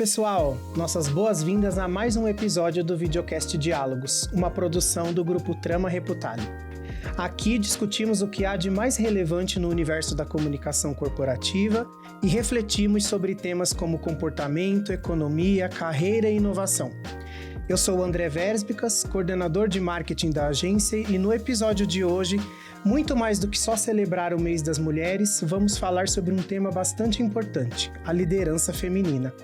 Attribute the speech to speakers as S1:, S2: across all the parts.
S1: pessoal! Nossas boas-vindas a mais um episódio do Videocast Diálogos, uma produção do Grupo Trama Reputale. Aqui discutimos o que há de mais relevante no universo da comunicação corporativa e refletimos sobre temas como comportamento, economia, carreira e inovação. Eu sou o André Versbicas, coordenador de marketing da agência, e no episódio de hoje, muito mais do que só celebrar o mês das mulheres, vamos falar sobre um tema bastante importante, a liderança feminina.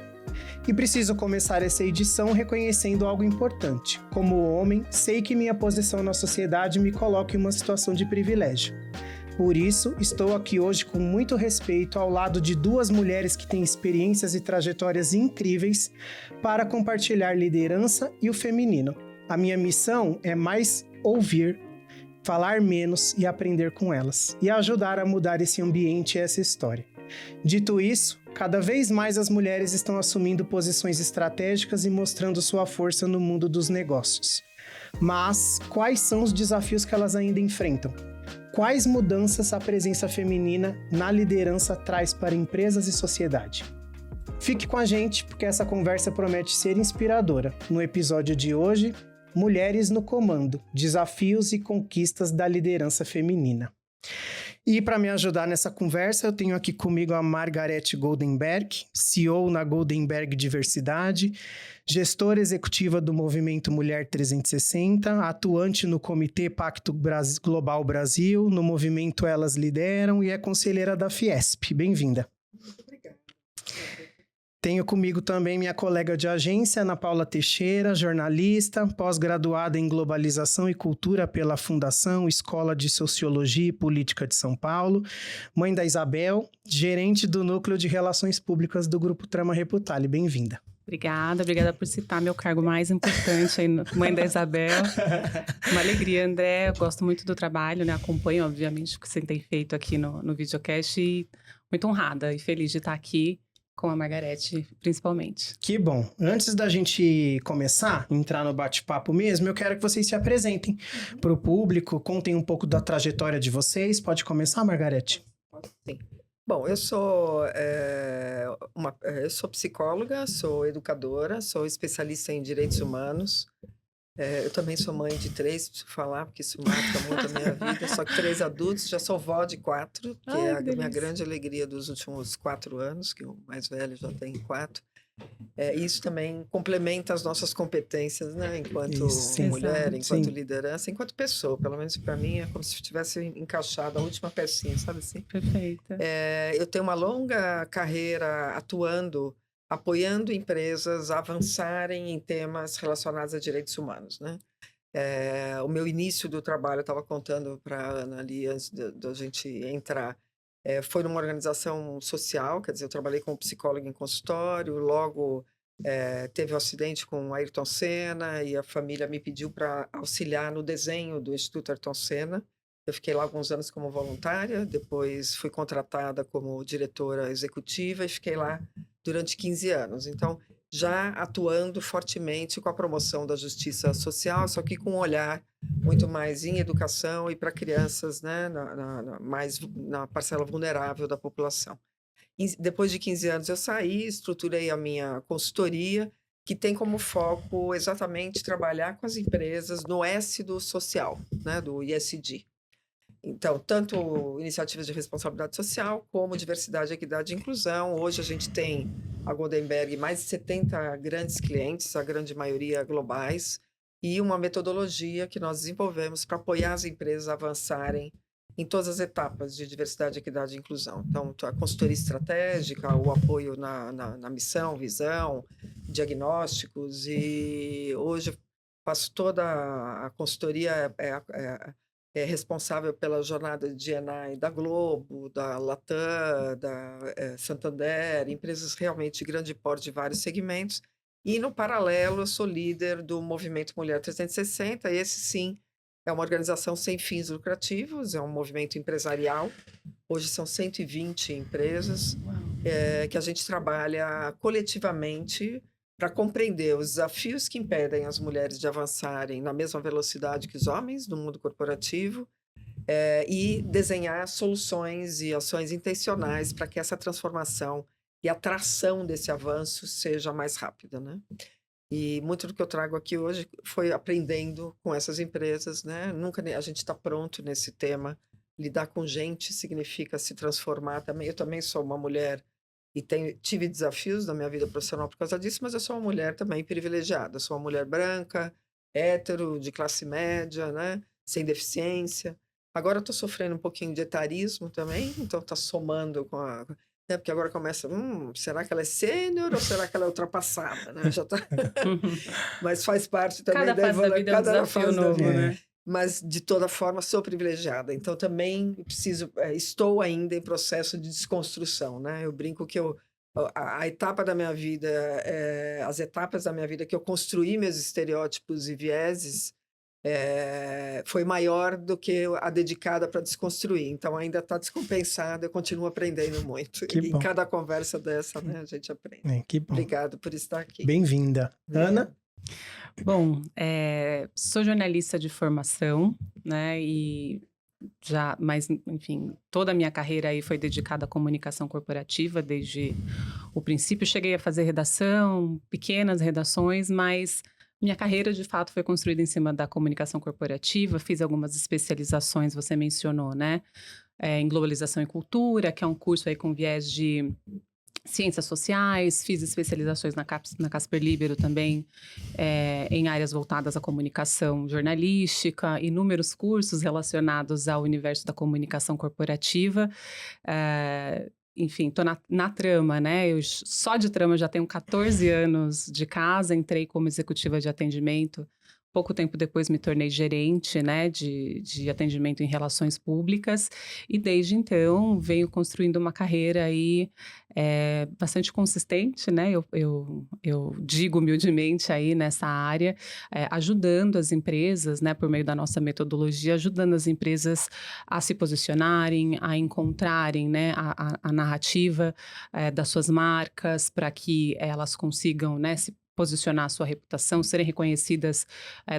S1: E preciso começar essa edição reconhecendo algo importante. Como homem, sei que minha posição na sociedade me coloca em uma situação de privilégio. Por isso, estou aqui hoje com muito respeito ao lado de duas mulheres que têm experiências e trajetórias incríveis para compartilhar liderança e o feminino. A minha missão é mais ouvir, falar menos e aprender com elas, e ajudar a mudar esse ambiente e essa história. Dito isso, cada vez mais as mulheres estão assumindo posições estratégicas e mostrando sua força no mundo dos negócios. Mas quais são os desafios que elas ainda enfrentam? Quais mudanças a presença feminina na liderança traz para empresas e sociedade? Fique com a gente, porque essa conversa promete ser inspiradora. No episódio de hoje, Mulheres no Comando, Desafios e Conquistas da Liderança Feminina. E para me ajudar nessa conversa, eu tenho aqui comigo a Margarete Goldenberg, CEO na Goldenberg Diversidade, gestora executiva do Movimento Mulher 360, atuante no Comitê Pacto Global Brasil, no Movimento Elas Lideram e é conselheira da Fiesp. Bem-vinda.
S2: Muito obrigada.
S1: Tenho comigo também minha colega de agência, Ana Paula Teixeira, jornalista, pós-graduada em Globalização e Cultura pela Fundação Escola de Sociologia e Política de São Paulo, mãe da Isabel, gerente do Núcleo de Relações Públicas do Grupo Trama Reputale. Bem-vinda.
S2: Obrigada por citar meu cargo mais importante aí, mãe da Isabel. Uma alegria, André, eu gosto muito do trabalho, né? Acompanho, obviamente, o que você tem feito aqui no videocast e muito honrada e feliz de estar aqui com a Margarete, principalmente.
S1: Que bom. Antes da gente começar, entrar no bate-papo mesmo, eu quero que vocês se apresentem para o público, contem um pouco da trajetória de vocês. Pode começar, Margarete?
S3: Sim. Bom, eu sou psicóloga, sou educadora, sou especialista em direitos humanos. Eu também sou mãe de 3, preciso falar, porque isso marca muito a minha vida. Só que 3 adultos, já sou vó de 4, que é a minha grande alegria dos últimos 4 anos, que o mais velho já tem 4. Isso também complementa as nossas competências, né? Enquanto mulher, enquanto liderança, enquanto pessoa. Pelo menos para mim é como se tivesse encaixado a última pecinha, sabe assim?
S2: Perfeita.
S3: Eu tenho uma longa carreira apoiando empresas a avançarem em temas relacionados a direitos humanos, né? O meu início do trabalho, eu estava contando para a Ana ali antes da gente entrar, foi numa organização social, quer dizer, eu trabalhei como psicóloga em consultório, logo teve um acidente com o Ayrton Senna e a família me pediu para auxiliar no desenho do Instituto Ayrton Senna. Eu fiquei lá alguns anos como voluntária, depois fui contratada como diretora executiva e fiquei lá durante 15 anos. Então, já atuando fortemente com a promoção da justiça social, só que com um olhar muito mais em educação e para crianças, né, mais na parcela vulnerável da população. Depois de 15 anos eu saí, estruturei a minha consultoria, que tem como foco exatamente trabalhar com as empresas no S do social, né, do ISD. Então, tanto iniciativas de responsabilidade social, como diversidade, equidade e inclusão. Hoje a gente tem a Goldenberg mais de 70 grandes clientes, a grande maioria globais, e uma metodologia que nós desenvolvemos para apoiar as empresas a avançarem em todas as etapas de diversidade, equidade e inclusão. Então, a consultoria estratégica, o apoio na missão, visão, diagnósticos, e hoje eu faço toda a consultoria, é responsável pela jornada de D&I da Globo, da Latam, da Santander, empresas realmente de grande porte de vários segmentos. E, no paralelo, eu sou líder do Movimento Mulher 360, e esse, sim, é uma organização sem fins lucrativos, é um movimento empresarial. Hoje são 120 empresas que a gente trabalha coletivamente para compreender os desafios que impedem as mulheres de avançarem na mesma velocidade que os homens no mundo corporativo, e desenhar soluções e ações intencionais para que essa transformação e a tração desse avanço seja mais rápida, né? E muito do que eu trago aqui hoje foi aprendendo com essas empresas, né? Nunca a gente está pronto nesse tema. Lidar com gente significa se transformar também. Eu também sou uma mulher e tive desafios na minha vida profissional por causa disso, mas eu sou uma mulher também privilegiada. Sou uma mulher branca, hétero, de classe média, né? Sem deficiência. Agora eu estou sofrendo um pouquinho de etarismo também, então está somando com a... Né? Porque agora começa, será que ela é sênior ou será que ela é ultrapassada? Né? Já tá... Mas faz parte também
S2: Cada fase da vida é um desafio novo, né?
S3: Mas, de toda forma, sou privilegiada. Então, também estou ainda em processo de desconstrução, né? Eu brinco que a etapa da minha vida, as etapas da minha vida que eu construí meus estereótipos e vieses, foi maior do que a dedicada para desconstruir. Então, ainda está descompensada, eu continuo aprendendo muito.
S1: Que
S3: E
S1: bom.
S3: em cada conversa dessa, né, a gente aprende.
S1: Que bom.
S3: Obrigado por estar aqui.
S1: Bem-vinda. Ana?
S2: Bom, sou jornalista de formação, né, mas, enfim, toda a minha carreira aí foi dedicada à comunicação corporativa desde o princípio. Cheguei a fazer redação, pequenas redações, mas minha carreira, de fato, foi construída em cima da comunicação corporativa. Fiz algumas especializações, você mencionou, né, em globalização e cultura, que é um curso aí com viés de ciências sociais, fiz especializações na Casper Libero também, em áreas voltadas à comunicação jornalística, inúmeros cursos relacionados ao universo da comunicação corporativa. Enfim, estou na trama, né? Eu só de trama já tenho 14 anos de casa, entrei como executiva de atendimento. Pouco tempo depois me tornei gerente, né, de atendimento em relações públicas, e desde então venho construindo uma carreira aí bastante consistente, né, eu digo humildemente aí nessa área, ajudando as empresas, né, por meio da nossa metodologia, ajudando as empresas a se posicionarem, a encontrarem, né, a narrativa das suas marcas, para que elas consigam, né, se posicionar a sua reputação, serem reconhecidas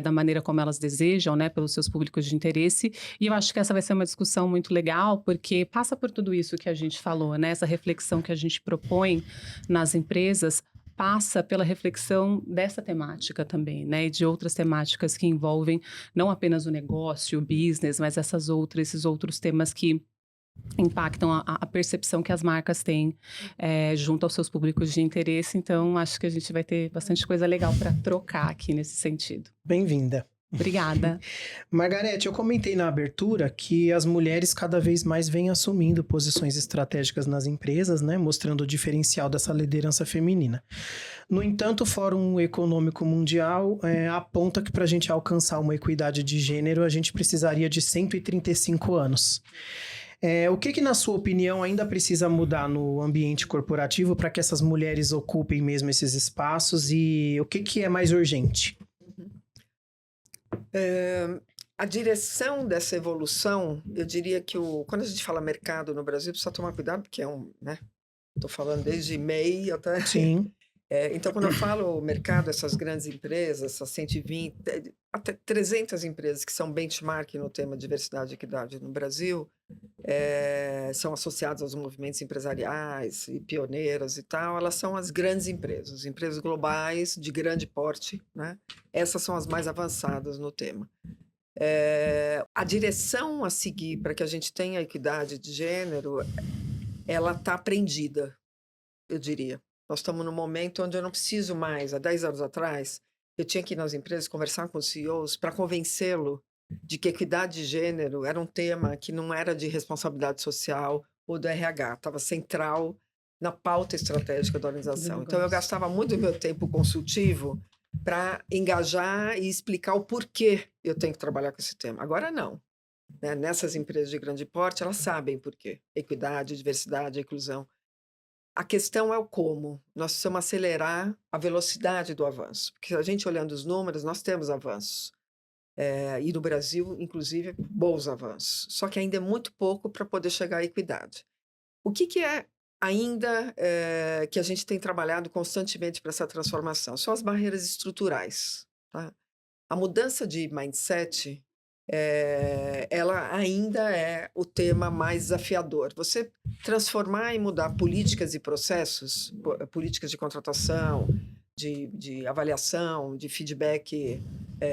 S2: da maneira como elas desejam, né, pelos seus públicos de interesse. E eu acho que essa vai ser uma discussão muito legal, porque passa por tudo isso que a gente falou, né, essa reflexão que a gente propõe nas empresas, passa pela reflexão dessa temática também, né, e de outras temáticas que envolvem não apenas o negócio, o business, mas esses outros temas que impactam a percepção que as marcas têm junto aos seus públicos de interesse. Então, acho que a gente vai ter bastante coisa legal para trocar aqui nesse sentido.
S1: Bem-vinda.
S2: Obrigada.
S1: Margarete, eu comentei na abertura que as mulheres cada vez mais vêm assumindo posições estratégicas nas empresas, né, mostrando o diferencial dessa liderança feminina. No entanto, o Fórum Econômico Mundial aponta que para a gente alcançar uma equidade de gênero, a gente precisaria de 135 anos. O que, na sua opinião, ainda precisa mudar no ambiente corporativo para que essas mulheres ocupem mesmo esses espaços, e o que é mais urgente?
S3: A direção dessa evolução, eu diria que quando a gente fala mercado no Brasil, precisa tomar cuidado, porque né? Estou falando desde MEI até...
S1: Sim.
S3: Então, quando eu falo mercado, essas grandes empresas, essas 120, até 300 empresas que são benchmark no tema diversidade e equidade no Brasil, são associadas aos movimentos empresariais e pioneiras e tal, elas são as grandes empresas globais de grande porte, né? Essas são as mais avançadas no tema. A direção a seguir para que a gente tenha equidade de gênero, ela está aprendida, eu diria. Nós estamos num momento onde eu não preciso mais. Há 10 anos atrás, eu tinha que ir nas empresas conversar com os CEOs para convencê-lo de que equidade de gênero era um tema que não era de responsabilidade social ou do RH, estava central na pauta estratégica da organização. Então, eu gastava muito do meu tempo consultivo para engajar e explicar o porquê eu tenho que trabalhar com esse tema. Agora, não. Né? Nessas empresas de grande porte, elas sabem por quê. Equidade, diversidade, inclusão. A questão é o como. Nós precisamos acelerar a velocidade do avanço. Porque a gente olhando os números, nós temos avanços. E no Brasil, inclusive, bons avanços. Só que ainda é muito pouco para poder chegar à equidade. O que é ainda que a gente tem trabalhado constantemente para essa transformação? São as barreiras estruturais. Tá? A mudança de mindset ela ainda é o tema mais desafiador. Você transformar e mudar políticas e processos, políticas de contratação, de avaliação, de feedback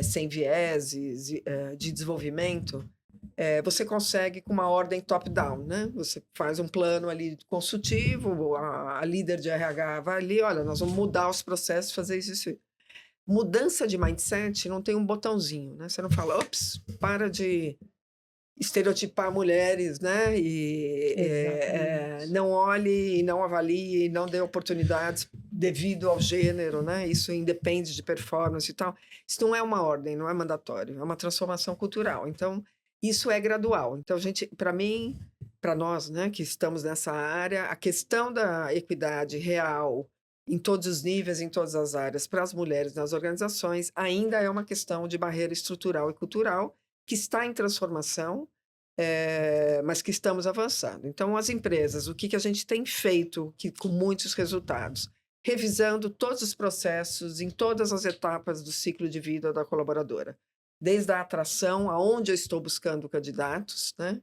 S3: sem vieses, de desenvolvimento, você consegue com uma ordem top-down, né? Você faz um plano ali consultivo, a líder de RH vai ali, olha, nós vamos mudar os processos, fazer isso. Mudança de mindset não tem um botãozinho, né? Você não fala, ops, para de estereotipar mulheres, né? E não olhe, não avalie, não dê oportunidades devido ao gênero, né? Isso independe de performance e tal. Isso não é uma ordem, não é mandatório, é uma transformação cultural. Então, isso é gradual. Então, para mim, para nós, né, que estamos nessa área, a questão da equidade real em todos os níveis, em todas as áreas, para as mulheres nas organizações, ainda é uma questão de barreira estrutural e cultural que está em transformação, mas que estamos avançando. Então, as empresas, o que a gente tem feito com muitos resultados? Revisando todos os processos em todas as etapas do ciclo de vida da colaboradora. Desde a atração, aonde eu estou buscando candidatos, né?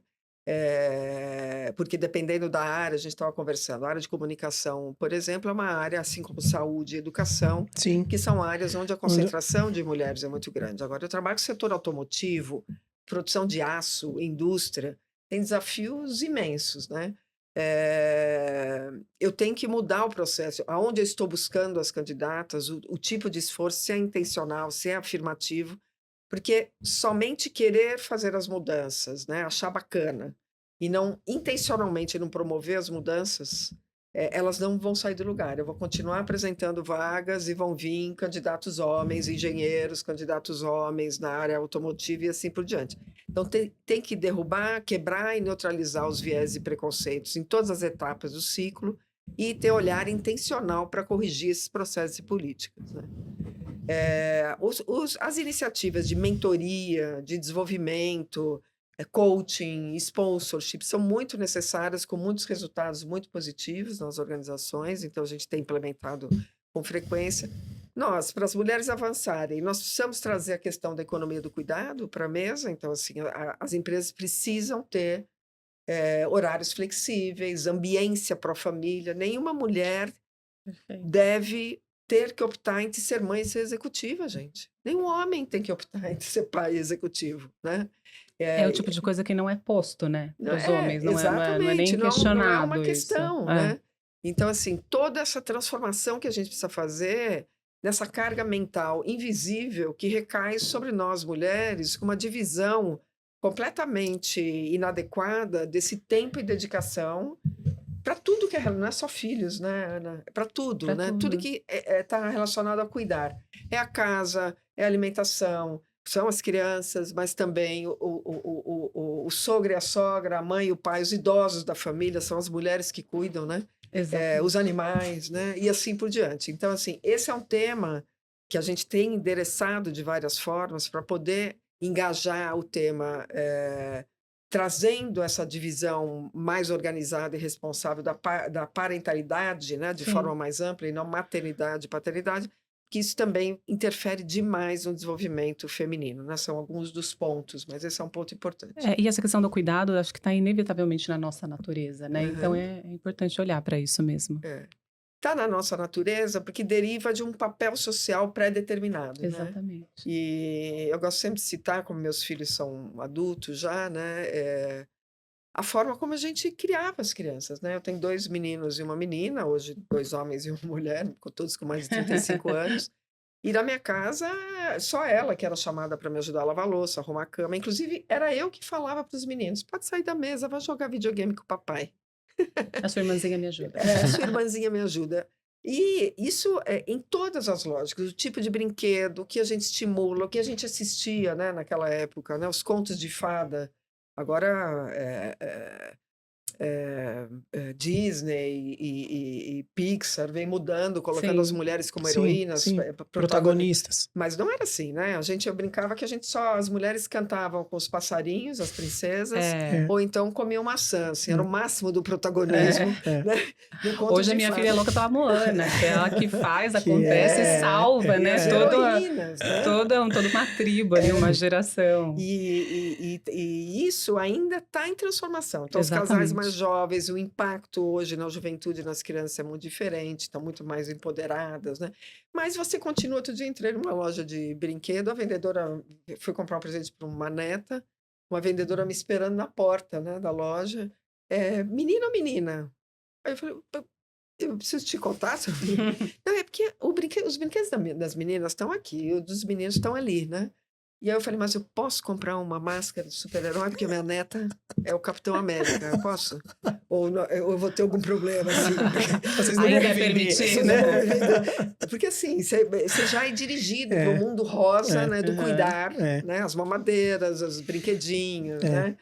S3: Porque dependendo da área, a gente estava conversando, a área de comunicação, por exemplo, é uma área, assim como saúde e educação,
S1: Sim.
S3: que são áreas onde a concentração de mulheres é muito grande. Agora, eu trabalho com o setor automotivo, produção de aço, indústria, tem desafios imensos, né? Eu tenho que mudar o processo, aonde eu estou buscando as candidatas, o tipo de esforço, se é intencional, se é afirmativo, porque somente querer fazer as mudanças, né, achar bacana, e não intencionalmente não promover as mudanças, elas não vão sair do lugar. Eu vou continuar apresentando vagas e vão vir candidatos homens, engenheiros, candidatos homens na área automotiva e assim por diante. Então, tem que derrubar, quebrar e neutralizar os viés e preconceitos em todas as etapas do ciclo e ter olhar intencional para corrigir esses processos e políticas, né? As iniciativas de mentoria, de desenvolvimento, coaching, sponsorship, são muito necessárias, com muitos resultados muito positivos nas organizações, então a gente tem implementado com frequência. Para as mulheres avançarem, nós precisamos trazer a questão da economia do cuidado para a mesa, então assim, as empresas precisam ter horários flexíveis, ambiência para a família, nenhuma mulher deve ter que optar entre ser mãe e ser executiva, gente. Nenhum homem tem que optar entre ser pai e executivo, né?
S2: É o tipo de coisa que não é posto, né, para os homens, não é
S3: exatamente,
S2: nem
S3: não é uma
S2: questionado isso.
S3: questão, né? Então, assim, toda essa transformação que a gente precisa fazer nessa carga mental invisível que recai sobre nós mulheres, com uma divisão completamente inadequada desse tempo e dedicação para tudo que não é só filhos, né, Ana? Para tudo,
S2: Pra
S3: né? Tudo que está relacionado a cuidar. É a casa, é a alimentação, são as crianças, mas também o sogro e a sogra, a mãe e o pai, os idosos da família, são as mulheres que cuidam, né? Os animais, né? E assim por diante. Então, assim, esse é um tema que a gente tem endereçado de várias formas para poder engajar o tema, trazendo essa divisão mais organizada e responsável da parentalidade, né, de forma mais ampla, e não maternidade e paternidade, que isso também interfere demais no desenvolvimento feminino, né? São alguns dos pontos, mas esse é um ponto importante.
S2: E essa questão do cuidado, acho que está inevitavelmente na nossa natureza, né? Então é importante olhar para isso mesmo.
S3: Está na nossa natureza porque deriva de um papel social pré-determinado,
S2: Exatamente.
S3: Né? E eu gosto sempre de citar, como meus filhos são adultos já, né? A forma como a gente criava as crianças, né? Eu tenho 2 meninos e uma menina, hoje 2 homens e uma mulher, todos com mais de 35 anos. E na minha casa, só ela que era chamada para me ajudar a lavar a louça, arrumar a cama. Inclusive, era eu que falava para os meninos, pode sair da mesa, vai jogar videogame com o papai.
S2: A sua irmãzinha me ajuda.
S3: A sua irmãzinha me ajuda. E isso em todas as lógicas, o tipo de brinquedo, o que a gente estimula, o que a gente assistia, né, naquela época, né, os contos de fada. Agora, Disney e Pixar vem mudando, colocando as
S2: Sim.
S3: mulheres como
S1: Sim,
S3: heroínas,
S1: sim.
S3: protagonistas.
S1: Protagonistas.
S3: Mas não era assim, né? Eu brincava que as mulheres cantavam com os passarinhos, as princesas,
S2: É,
S3: ou então comiam maçã, assim, era o máximo do
S2: é.
S3: protagonismo,
S1: É.
S3: né? No conto
S2: Hoje a
S3: de
S2: minha filha é
S3: fadas.
S2: louca pela Moana, que é ela que faz,
S1: Que
S2: acontece e
S1: é,
S2: salva,
S3: E
S2: né?
S3: as heroínas, né?
S2: Toda uma tribo ali, uma geração.
S3: E isso ainda está em transformação. Então, os casais mais
S2: Exatamente.
S3: jovens, o impacto hoje na juventude e nas crianças é muito diferente, estão muito mais empoderadas, né? Mas você continua. Outro dia entrei numa loja de brinquedo, a vendedora, fui comprar um presente para uma neta, uma vendedora me esperando na porta, né, da loja. Menino ou menina? Aí eu falei, eu preciso te contar sobre. Não, é porque os brinquedos das meninas estão aqui, e os dos meninos estão ali, né? E aí eu falei, mas eu posso comprar uma máscara de super-herói? Porque minha neta é o Capitão América, eu posso? Ou eu vou ter algum problema, assim?
S1: Vocês não
S2: Ainda
S1: vão
S2: é
S1: me vender,
S2: permitido.
S1: né?
S3: Porque assim, você já é dirigido para o mundo rosa, né? Do cuidar, né? As mamadeiras, os brinquedinhos, né?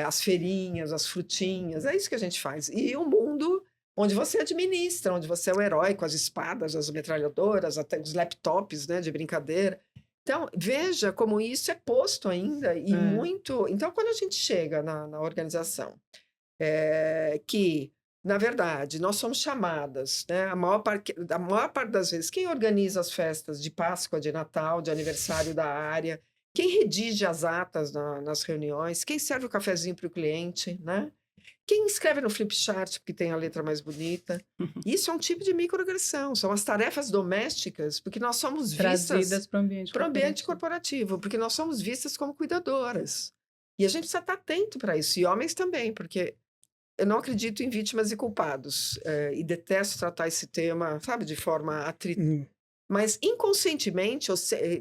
S3: As feirinhas, as frutinhas, é isso que a gente faz. E o mundo onde você administra, onde você é o herói com as espadas, as metralhadoras, até os laptops, né? De brincadeira. Então, veja como isso é posto ainda e muito... Então, quando a gente chega na organização, que, na verdade, nós somos chamadas, né? A maior parte das vezes, quem organiza as festas de Páscoa, de Natal, de aniversário da área, quem redige as atas nas reuniões, quem serve o cafezinho para o cliente, né? Quem escreve no flipchart porque tem a letra mais bonita. Isso é um tipo de microagressão, são as tarefas domésticas, porque nós somos vistas
S2: Trazidas para o ambiente
S3: corporativo, porque nós somos vistas como cuidadoras. E a gente precisa estar atento para isso, e homens também, porque eu não acredito em vítimas e culpados, e detesto tratar esse tema, sabe, de forma mas inconscientemente,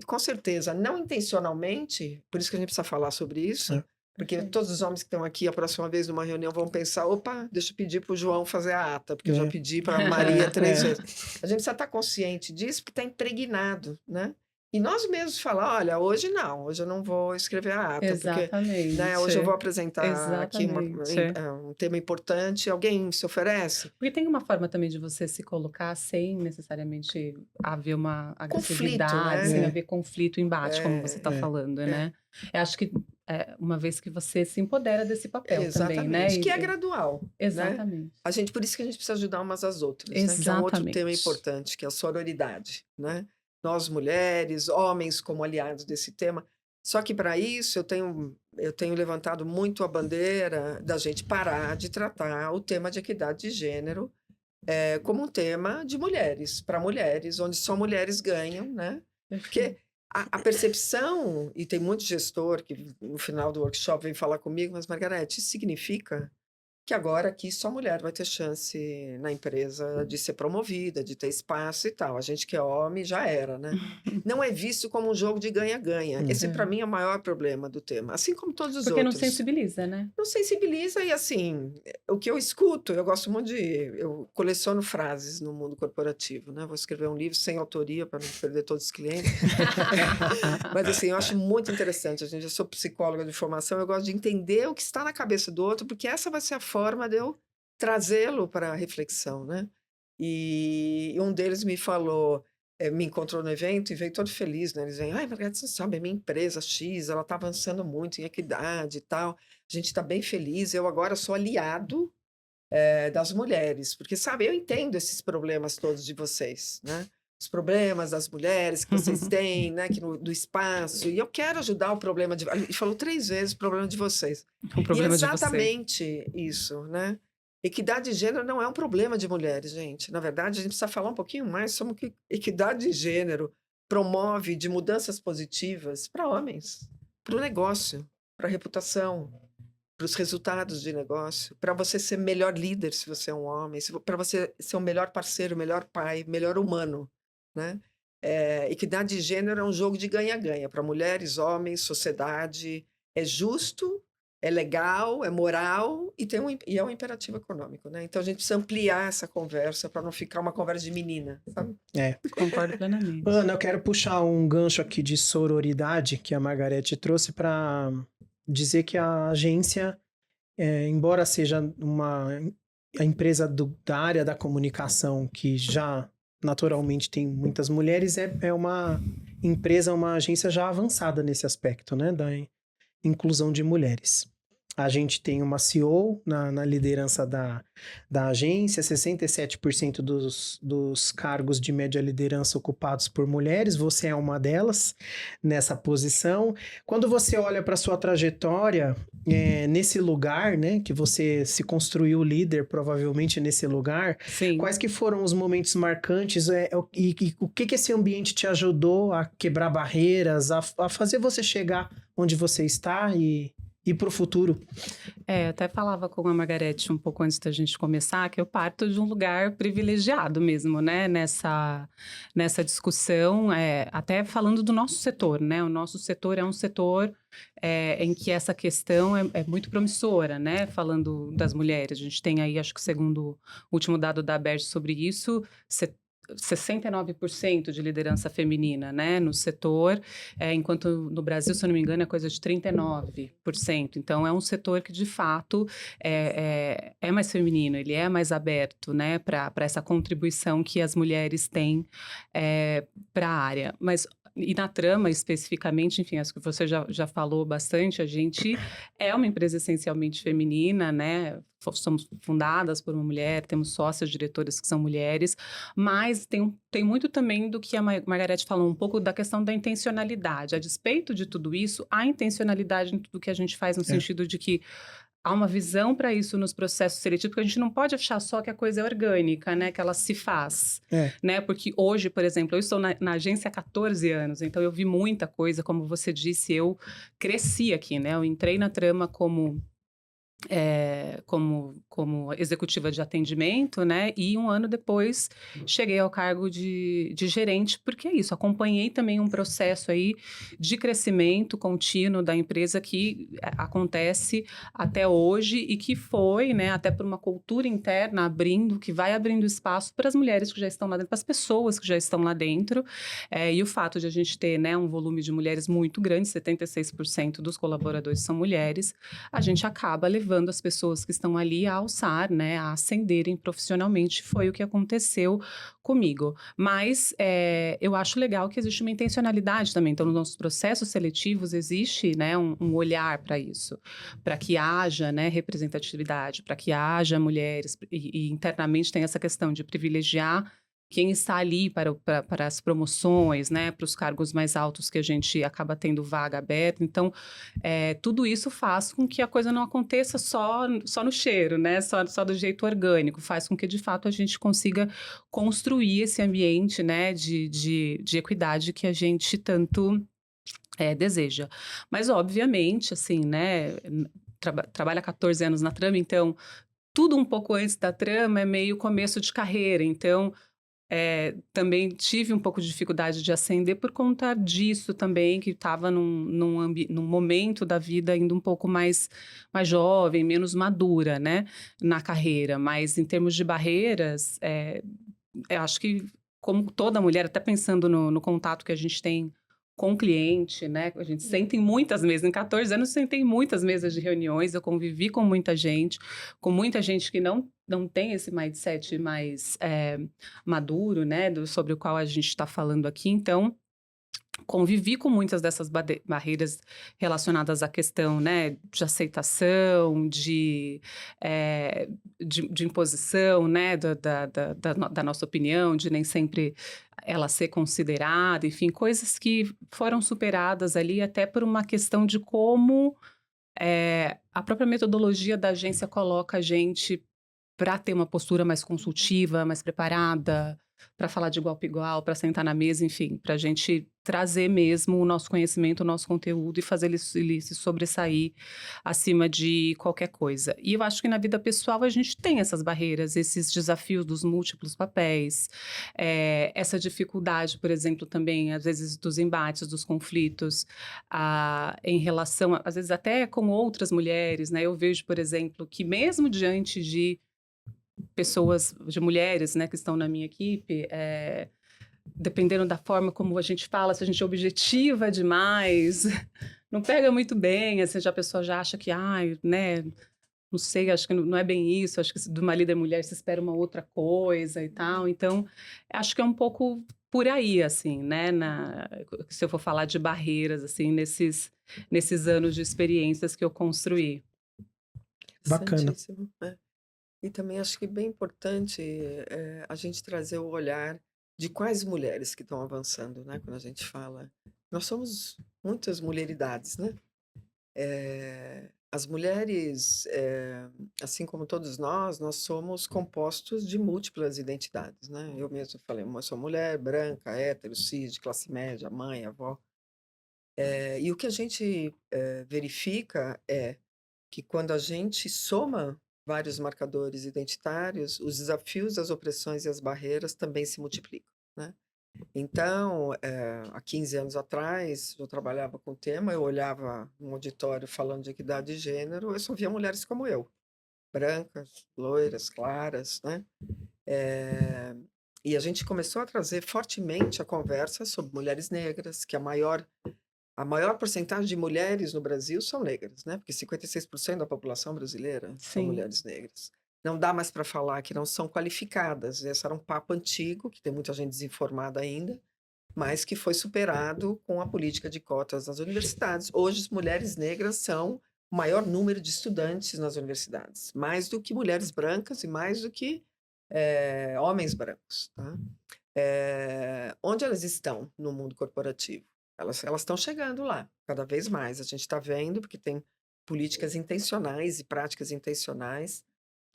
S3: com certeza, não intencionalmente, por isso que a gente precisa falar sobre isso, porque todos os homens que estão aqui, a próxima vez numa reunião, vão pensar, opa, deixa eu pedir para o João fazer a ata, porque eu já pedi para a Maria 3 vezes. A gente precisa estar consciente disso, porque está impregnado, né? E nós mesmos falar, olha, hoje não, hoje eu não vou escrever a ata,
S2: Exatamente.
S3: porque, né, hoje eu vou apresentar aqui
S2: Exatamente.
S3: um tema importante, alguém se oferece?
S2: Porque tem uma forma também de você se colocar sem necessariamente haver uma agressividade,
S3: Conflito, né?
S2: sem haver conflito, embate, como você está falando, né? Eu acho que uma vez que você se empodera desse papel também, né?
S3: Que é gradual.
S2: Exatamente.
S3: Né? Por isso que a gente precisa ajudar umas às outras, né? Que é um outro tema importante, que é a sororidade, né? Nós mulheres, homens como aliados desse tema. Só que para isso eu tenho levantado muito a bandeira da gente parar de tratar o tema de equidade de gênero como um tema de mulheres, para mulheres, onde só mulheres ganham, né? Porque a percepção, e tem muito gestor que no final do workshop vem falar comigo, mas Margarete, isso significa que agora aqui só mulher vai ter chance na empresa de ser promovida, de ter espaço e tal. A gente que é homem já era, né? Não é visto como um jogo de ganha-ganha. Esse, para mim, é o maior problema do tema. Assim como todos os outros.
S2: Porque não sensibiliza, né?
S3: Não sensibiliza e, assim, o que eu escuto, eu gosto muito eu coleciono frases no mundo corporativo, né? Vou escrever um livro sem autoria para não perder todos os clientes. Mas, assim, eu acho muito interessante. Eu sou psicóloga de formação, eu gosto de entender o que está na cabeça do outro, porque essa vai ser a forma de eu trazê-lo para a reflexão, né? E um deles me falou, me encontrou no evento e veio todo feliz, né? Eles vêm, ai, Margarete, você sabe, a minha empresa X, ela está avançando muito em equidade e tal, a gente está bem feliz, eu agora sou aliado das mulheres, porque, sabe, eu entendo esses problemas todos de vocês, né? Os problemas das mulheres que vocês têm, né? Do espaço, e eu quero ajudar o problema de... Ele falou 3 vezes o problema de vocês.
S2: O problema
S3: e exatamente isso, né? Equidade de gênero não é um problema de mulheres, gente. Na verdade, a gente precisa falar um pouquinho mais sobre o que equidade de gênero promove de mudanças positivas para homens, para o negócio, para a reputação, para os resultados de negócio, para você ser melhor líder se você é um homem, para você ser um melhor parceiro, melhor pai, melhor humano, né? Equidade de gênero é um jogo de ganha-ganha para mulheres, homens, sociedade. É justo, é legal, é moral e é um imperativo econômico, né? Então a gente precisa ampliar essa conversa para não ficar uma conversa de menina, sabe?
S2: Concordo plenamente.
S1: Ana, eu quero puxar um gancho aqui de sororidade que a Margarete trouxe para dizer que a agência embora seja a empresa da área da comunicação que já naturalmente tem muitas mulheres, é uma empresa, uma agência já avançada nesse aspecto, né, da inclusão de mulheres. A gente tem uma CEO na liderança da agência, 67% dos cargos de média liderança ocupados por mulheres, você é uma delas nessa posição. Quando você olha para a sua trajetória nesse lugar, né, que você se construiu líder provavelmente nesse lugar,
S2: Sim.
S1: Quais que foram os momentos marcantes e o que esse ambiente te ajudou a quebrar barreiras, a fazer você chegar onde você está e para o futuro?
S2: Até falava com a Margarete um pouco antes da gente começar, que eu parto de um lugar privilegiado mesmo, né? Nessa discussão, até falando do nosso setor, né? O nosso setor é um setor em que essa questão é muito promissora, né? Falando das mulheres, a gente tem aí, acho que segundo o último dado da ABERT sobre isso, 69% de liderança feminina, né, no setor, enquanto no Brasil, se eu não me engano, é coisa de 39%. Então, é um setor que, de fato, é mais feminino, ele é mais aberto, né, para essa contribuição que as mulheres têm para a área. Mas e na Trama, especificamente, enfim, acho que você já falou bastante, a gente é uma empresa essencialmente feminina, né? Somos fundadas por uma mulher, temos sócias diretoras que são mulheres, mas tem muito também do que a Margarete falou, um pouco da questão da intencionalidade. A despeito de tudo isso, há intencionalidade em tudo que a gente faz, no sentido de que há uma visão para isso nos processos seletivos, porque a gente não pode achar só que a coisa é orgânica, né? Que ela se faz, né? Porque hoje, por exemplo, eu estou na agência há 14 anos, então eu vi muita coisa, como você disse, eu cresci aqui, né? Eu entrei na Trama como executiva de atendimento, né? E um ano depois cheguei ao cargo de gerente, porque é isso, acompanhei também um processo aí de crescimento contínuo da empresa que acontece até hoje e que foi, né, até por uma cultura interna que vai abrindo espaço para as mulheres que já estão lá dentro, para as pessoas que já estão lá dentro, e o fato de a gente ter, né, um volume de mulheres muito grande, 76% dos colaboradores são mulheres, a gente acaba levando as pessoas que estão ali a alçar, né, a ascenderem profissionalmente, foi o que aconteceu comigo. Mas eu acho legal que existe uma intencionalidade também, então nos nossos processos seletivos existe, né, um olhar para isso, para que haja, né, representatividade, para que haja mulheres, e internamente tem essa questão de privilegiar quem está ali para as promoções, né, para os cargos mais altos que a gente acaba tendo vaga aberta. Então, tudo isso faz com que a coisa não aconteça só no cheiro, né, só do jeito orgânico, faz com que, de fato, a gente consiga construir esse ambiente, né, de equidade que a gente tanto deseja. Mas, obviamente, assim, né, trabalha 14 anos na Trama, então, tudo um pouco antes da Trama é meio começo de carreira, então também tive um pouco de dificuldade de ascender por conta disso também, que estava num momento da vida ainda um pouco mais jovem, menos madura, né, na carreira. Mas em termos de barreiras, eu acho que, como toda mulher, até pensando no contato que a gente tem com o cliente, né? A gente senta em muitas mesas. Em 14 anos, eu sentei em muitas mesas de reuniões, eu convivi com muita gente que não tem esse mindset mais maduro, né? Sobre o qual a gente está falando aqui. Então, convivi com muitas dessas barreiras relacionadas à questão, né, de aceitação, de imposição, né, da nossa opinião, de nem sempre ela ser considerada, enfim, coisas que foram superadas ali até por uma questão de como a própria metodologia da agência coloca a gente para ter uma postura mais consultiva, mais preparada, para falar de igual para igual, para sentar na mesa, enfim, para a gente trazer mesmo o nosso conhecimento, o nosso conteúdo e fazer ele se sobressair acima de qualquer coisa. E eu acho que na vida pessoal a gente tem essas barreiras, esses desafios dos múltiplos papéis, essa dificuldade, por exemplo, também, às vezes, dos embates, dos conflitos, em relação, às vezes, até com outras mulheres, né? Eu vejo, por exemplo, que mesmo diante de pessoas, de mulheres, né, que estão na minha equipe, dependendo da forma como a gente fala, se a gente é objetiva demais, não pega muito bem, assim, a pessoa já acha que, né, não sei, acho que não é bem isso, acho que de uma líder mulher se espera uma outra coisa e tal. Então, acho que é um pouco por aí, assim, né? Se eu for falar de barreiras, assim, nesses anos de experiências que eu construí.
S1: Bacana.
S3: Interessantíssimo, né? E também acho que bem importante a gente trazer o olhar de quais mulheres que estão avançando, né? Quando a gente fala. Nós somos muitas mulheridades, né? As mulheres, assim como todos nós somos compostos de múltiplas identidades, né? Eu mesma falei, eu sou mulher, branca, hétero, cis, de classe média, mãe, avó. E o que a gente verifica é que quando a gente soma vários marcadores identitários, os desafios, as opressões e as barreiras também se multiplicam, né? Então, há 15 anos atrás, eu trabalhava com o tema, eu olhava um auditório falando de equidade de gênero, eu só via mulheres como eu, brancas, loiras, claras, né? E a gente começou a trazer fortemente a conversa sobre mulheres negras, que a maior porcentagem de mulheres no Brasil são negras, né? Porque 56% da população brasileira são
S2: Sim.
S3: mulheres negras. Não dá mais para falar que não são qualificadas. Esse era um papo antigo, que tem muita gente desinformada ainda, mas que foi superado com a política de cotas nas universidades. Hoje, as mulheres negras são o maior número de estudantes nas universidades, mais do que mulheres brancas e mais do que homens brancos, tá? Onde elas estão no mundo corporativo? Elas estão chegando lá, cada vez mais. A gente está vendo, porque tem políticas intencionais e práticas intencionais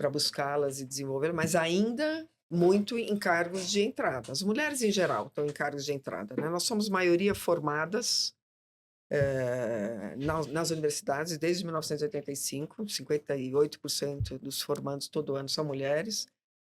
S3: para buscá-las e desenvolver, mas ainda muito em cargos de entrada. As mulheres, em geral, estão em cargos de entrada, né? Nós somos maioria formadas nas universidades desde 1985, 58% dos formandos todo ano são mulheres.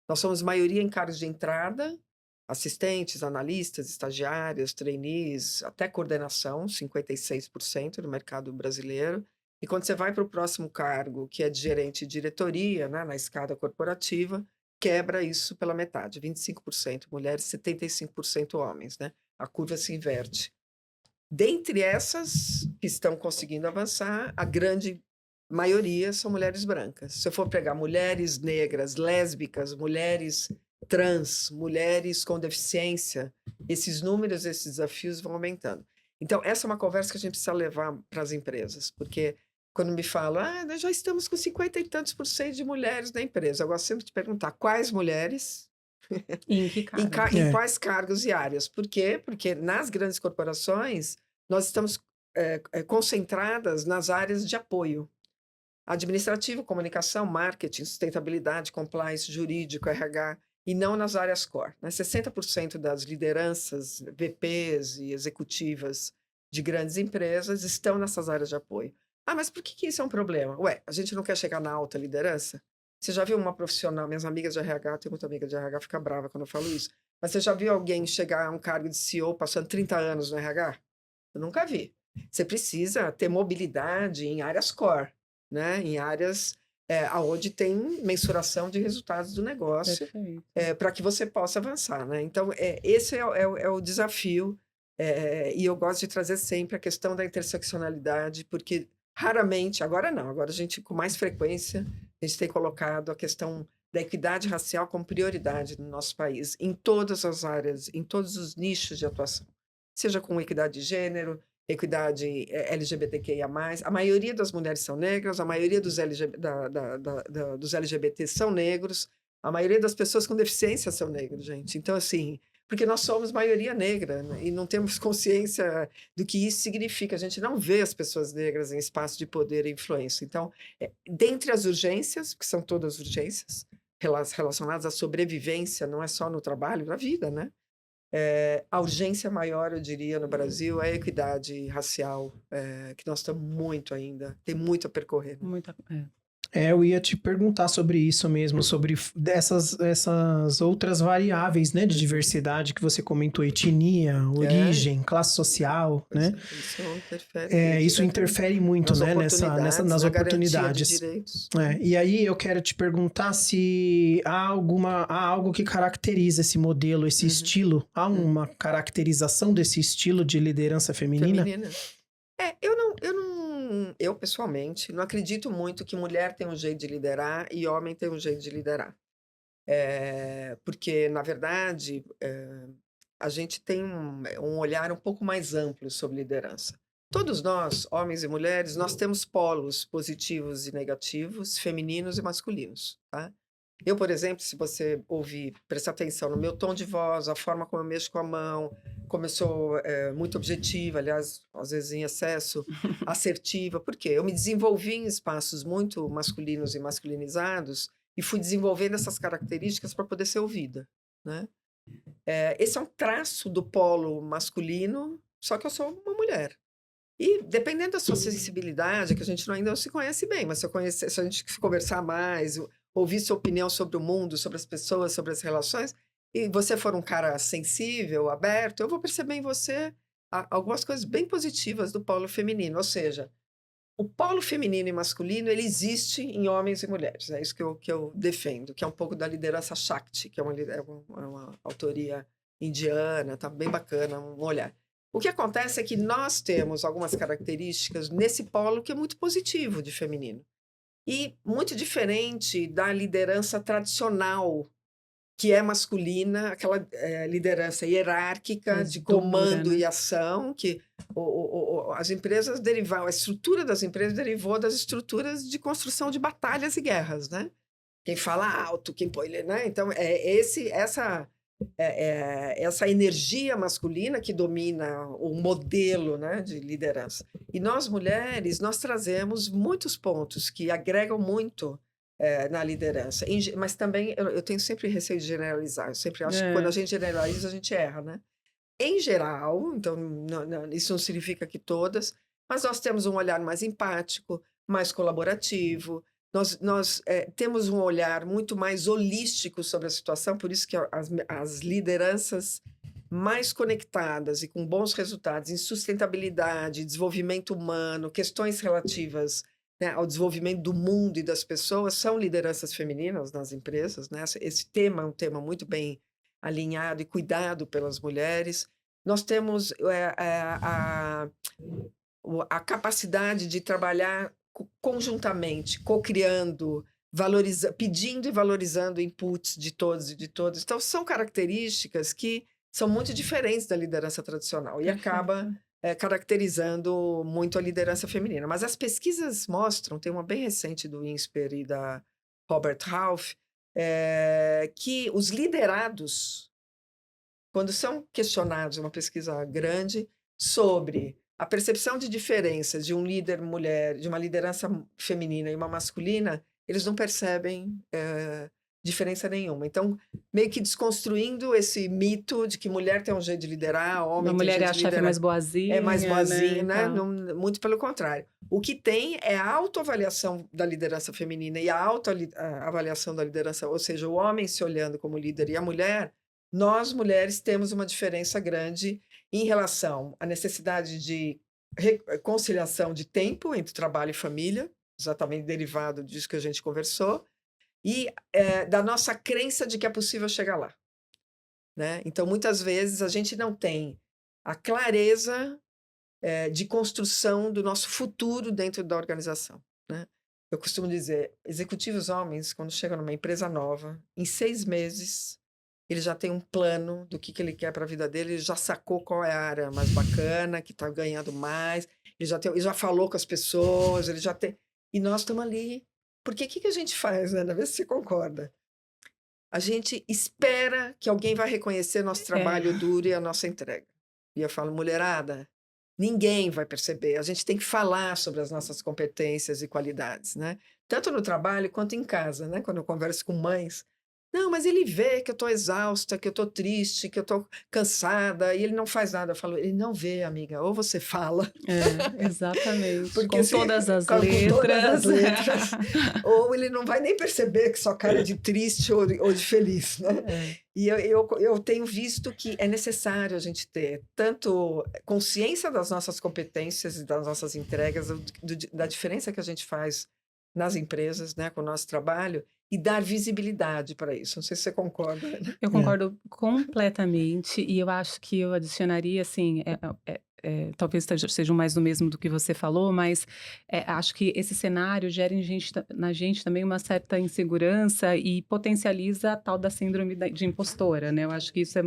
S3: Nós somos maioria em cargos de entrada, assistentes, analistas, estagiários, trainees, até coordenação, 56% no mercado brasileiro. E quando você vai para o próximo cargo, que é de gerente de diretoria, né, na escada corporativa, quebra isso pela metade, 25% mulheres, 75% homens, né? A curva se inverte. Dentre essas que estão conseguindo avançar, a grande maioria são mulheres brancas. Se eu for pegar mulheres negras, lésbicas, mulheres trans, mulheres com deficiência, esses números, esses desafios vão aumentando. Então, essa é uma conversa que a gente precisa levar para as empresas, porque quando me falam, nós já estamos com 50 e tantos % de mulheres na empresa, eu gosto sempre de perguntar quais mulheres
S2: E em que cargo?
S3: em quais cargos e áreas. Por quê? Porque nas grandes corporações, nós estamos concentradas nas áreas de apoio. Administrativo, comunicação, marketing, sustentabilidade, compliance, jurídico, RH, e não nas áreas core, né? 60% das lideranças, VPs e executivas de grandes empresas estão nessas áreas de apoio. Mas por que isso é um problema? A gente não quer chegar na alta liderança? Você já viu uma profissional, minhas amigas de RH, tenho muita amiga de RH, fica brava quando eu falo isso, mas você já viu alguém chegar a um cargo de CEO passando 30 anos no RH? Eu nunca vi. Você precisa ter mobilidade em áreas core, né? Em áreas onde tem mensuração de resultados do negócio, para que você possa avançar, né? Então, esse é o desafio, e eu gosto de trazer sempre a questão da interseccionalidade, porque raramente, agora não, agora a gente, com mais frequência, a gente tem colocado a questão da equidade racial como prioridade no nosso país, em todas as áreas, em todos os nichos de atuação, seja com equidade de gênero, equidade LGBTQIA+. A maioria das mulheres são negras, a maioria dos LGBT são negros, a maioria das pessoas com deficiência são negros, gente. Então, assim, porque nós somos maioria negra, né? E não temos consciência do que isso significa. A gente não vê as pessoas negras em espaço de poder e influência. Então, dentre as urgências, que são todas urgências, relacionadas à sobrevivência, não é só no trabalho, na vida, né? A urgência maior, eu diria, no Brasil é a equidade racial, que nós estamos muito ainda, tem muito a percorrer. Né?
S1: Eu ia te perguntar sobre isso mesmo, sobre essas outras variáveis, né, de diversidade que você comentou, etnia, origem, classe social, né? Isso interfere muito, né, nas oportunidades.
S3: De direitos.
S1: E aí eu quero te perguntar se há algo que caracteriza esse modelo, esse estilo, há uma caracterização desse estilo de liderança feminina?
S3: Eu não eu pessoalmente, não acredito muito que mulher tem um jeito de liderar e homem tem um jeito de liderar. Porque, na verdade, a gente tem um olhar um pouco mais amplo sobre liderança. Todos nós, homens e mulheres, nós temos polos positivos e negativos, femininos e masculinos, tá? Eu, por exemplo, se você ouvir, prestar atenção no meu tom de voz, a forma como eu mexo com a mão, como eu sou muito objetiva, aliás, às vezes em excesso, assertiva. Por quê? Eu me desenvolvi em espaços muito masculinos e masculinizados e fui desenvolvendo essas características para poder ser ouvida, né? Esse é um traço do polo masculino, só que eu sou uma mulher. E dependendo da sua sensibilidade, que a gente ainda não se conhece bem, mas se a gente conversar mais, ouvir sua opinião sobre o mundo, sobre as pessoas, sobre as relações, e você for um cara sensível, aberto, eu vou perceber em você algumas coisas bem positivas do polo feminino. Ou seja, o polo feminino e masculino, ele existe em homens e mulheres. É isso que eu defendo, que é um pouco da liderança Shakti, que é uma autoria indiana, tá bem bacana, um olhar. O que acontece é que nós temos algumas características nesse polo que é muito positivo de feminino. E muito diferente da liderança tradicional, que é masculina, aquela liderança hierárquica de comando e ação, que as empresas derivaram, a estrutura das empresas derivou das estruturas de construção de batalhas e guerras, né? Quem fala alto, quem põe, né? Então, essa energia masculina que domina o modelo, né, de liderança. E nós, mulheres, nós trazemos muitos pontos que agregam muito na liderança. Mas também, eu tenho sempre receio de generalizar. Eu sempre acho que quando a gente generaliza, a gente erra, né? Em geral, então, isso não significa que todas, mas nós temos um olhar mais empático, mais colaborativo. Nós temos um olhar muito mais holístico sobre a situação, por isso que as lideranças mais conectadas e com bons resultados em sustentabilidade, desenvolvimento humano, questões relativas, né, ao desenvolvimento do mundo e das pessoas, são lideranças femininas nas empresas, né? Esse tema é um tema muito bem alinhado e cuidado pelas mulheres. Nós temos a capacidade de trabalhar conjuntamente, co-criando, pedindo e valorizando inputs de todos e de todas. Então, são características que são muito diferentes da liderança tradicional e acaba caracterizando muito a liderança feminina. Mas as pesquisas mostram, tem uma bem recente do INSPER e da Robert Half, que os liderados, quando são questionados, uma pesquisa grande, sobre a percepção de diferenças de um líder mulher, de uma liderança feminina e uma masculina, eles não percebem diferença nenhuma. Então, meio que desconstruindo esse mito de que mulher tem um jeito de liderar, homem tem um jeito de liderar.
S2: A mulher é a chefe mais boazinha.
S3: É mais boazinha, né?
S2: Então.
S3: Não, muito pelo contrário. O que tem é a autoavaliação da liderança feminina e a autoavaliação da liderança, ou seja, o homem se olhando como líder e a mulher, nós, mulheres, temos uma diferença grande em relação à necessidade de conciliação de tempo entre trabalho e família, exatamente derivado disso que a gente conversou, e da nossa crença de que é possível chegar lá, né? Então, muitas vezes, a gente não tem a clareza de construção do nosso futuro dentro da organização, né? Eu costumo dizer, executivos homens, quando chegam numa empresa nova, em 6 meses, ele já tem um plano do que ele quer para a vida dele, ele já sacou qual é a área mais bacana, que está ganhando mais, ele já falou com as pessoas, ele já tem... E nós estamos ali. Porque o que a gente faz, Ana? Vê se você concorda. A gente espera que alguém vai reconhecer nosso trabalho duro e a nossa entrega. E eu falo, mulherada, ninguém vai perceber. A gente tem que falar sobre as nossas competências e qualidades, né? Tanto no trabalho quanto em casa, né? Quando eu converso com mães, não, mas ele vê que eu estou exausta, que eu estou triste, que eu estou cansada, e ele não faz nada. Eu falo, ele não vê, amiga, ou você fala.
S2: Exatamente,
S3: porque,
S2: com todas as letras.
S3: Ou ele não vai nem perceber que sua cara é de triste ou de feliz, né? E eu tenho visto que é necessário a gente ter tanto consciência das nossas competências e das nossas entregas, da diferença que a gente faz nas empresas, né, com o nosso trabalho, e dar visibilidade para isso. Não sei se você concorda, né?
S2: Eu concordo completamente, e eu acho que eu adicionaria, assim, talvez sejam mais do mesmo do que você falou, mas acho que esse cenário gera na gente também uma certa insegurança e potencializa a tal da síndrome de impostora, né? Eu acho que isso é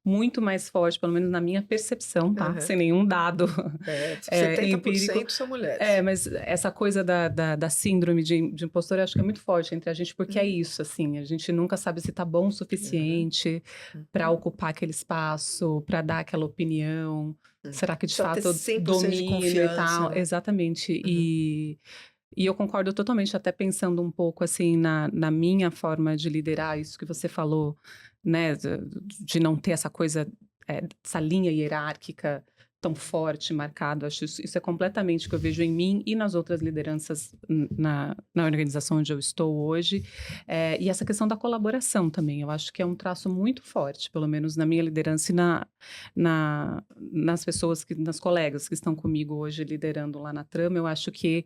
S2: muito mais forte, pelo menos na minha percepção, tá? Sem nenhum dado
S3: 70%
S2: empírico.
S3: são mulheres.
S2: Mas essa coisa da síndrome de impostor, eu acho que é muito forte entre a gente, porque é isso, assim, a gente nunca sabe se tá bom o suficiente para ocupar aquele espaço, para dar aquela opinião. Será que de fato domina e tal?
S3: Né?
S2: Exatamente. E eu concordo totalmente, até pensando um pouco assim na minha forma de liderar, isso que você falou, né, de não ter essa coisa, essa linha hierárquica tão forte, marcado. Acho isso é completamente o que eu vejo em mim e nas outras lideranças na organização onde eu estou hoje. E essa questão da colaboração também, eu acho que é um traço muito forte, pelo menos na minha liderança e nas pessoas, nas colegas que estão comigo hoje liderando lá na Trama. Eu acho que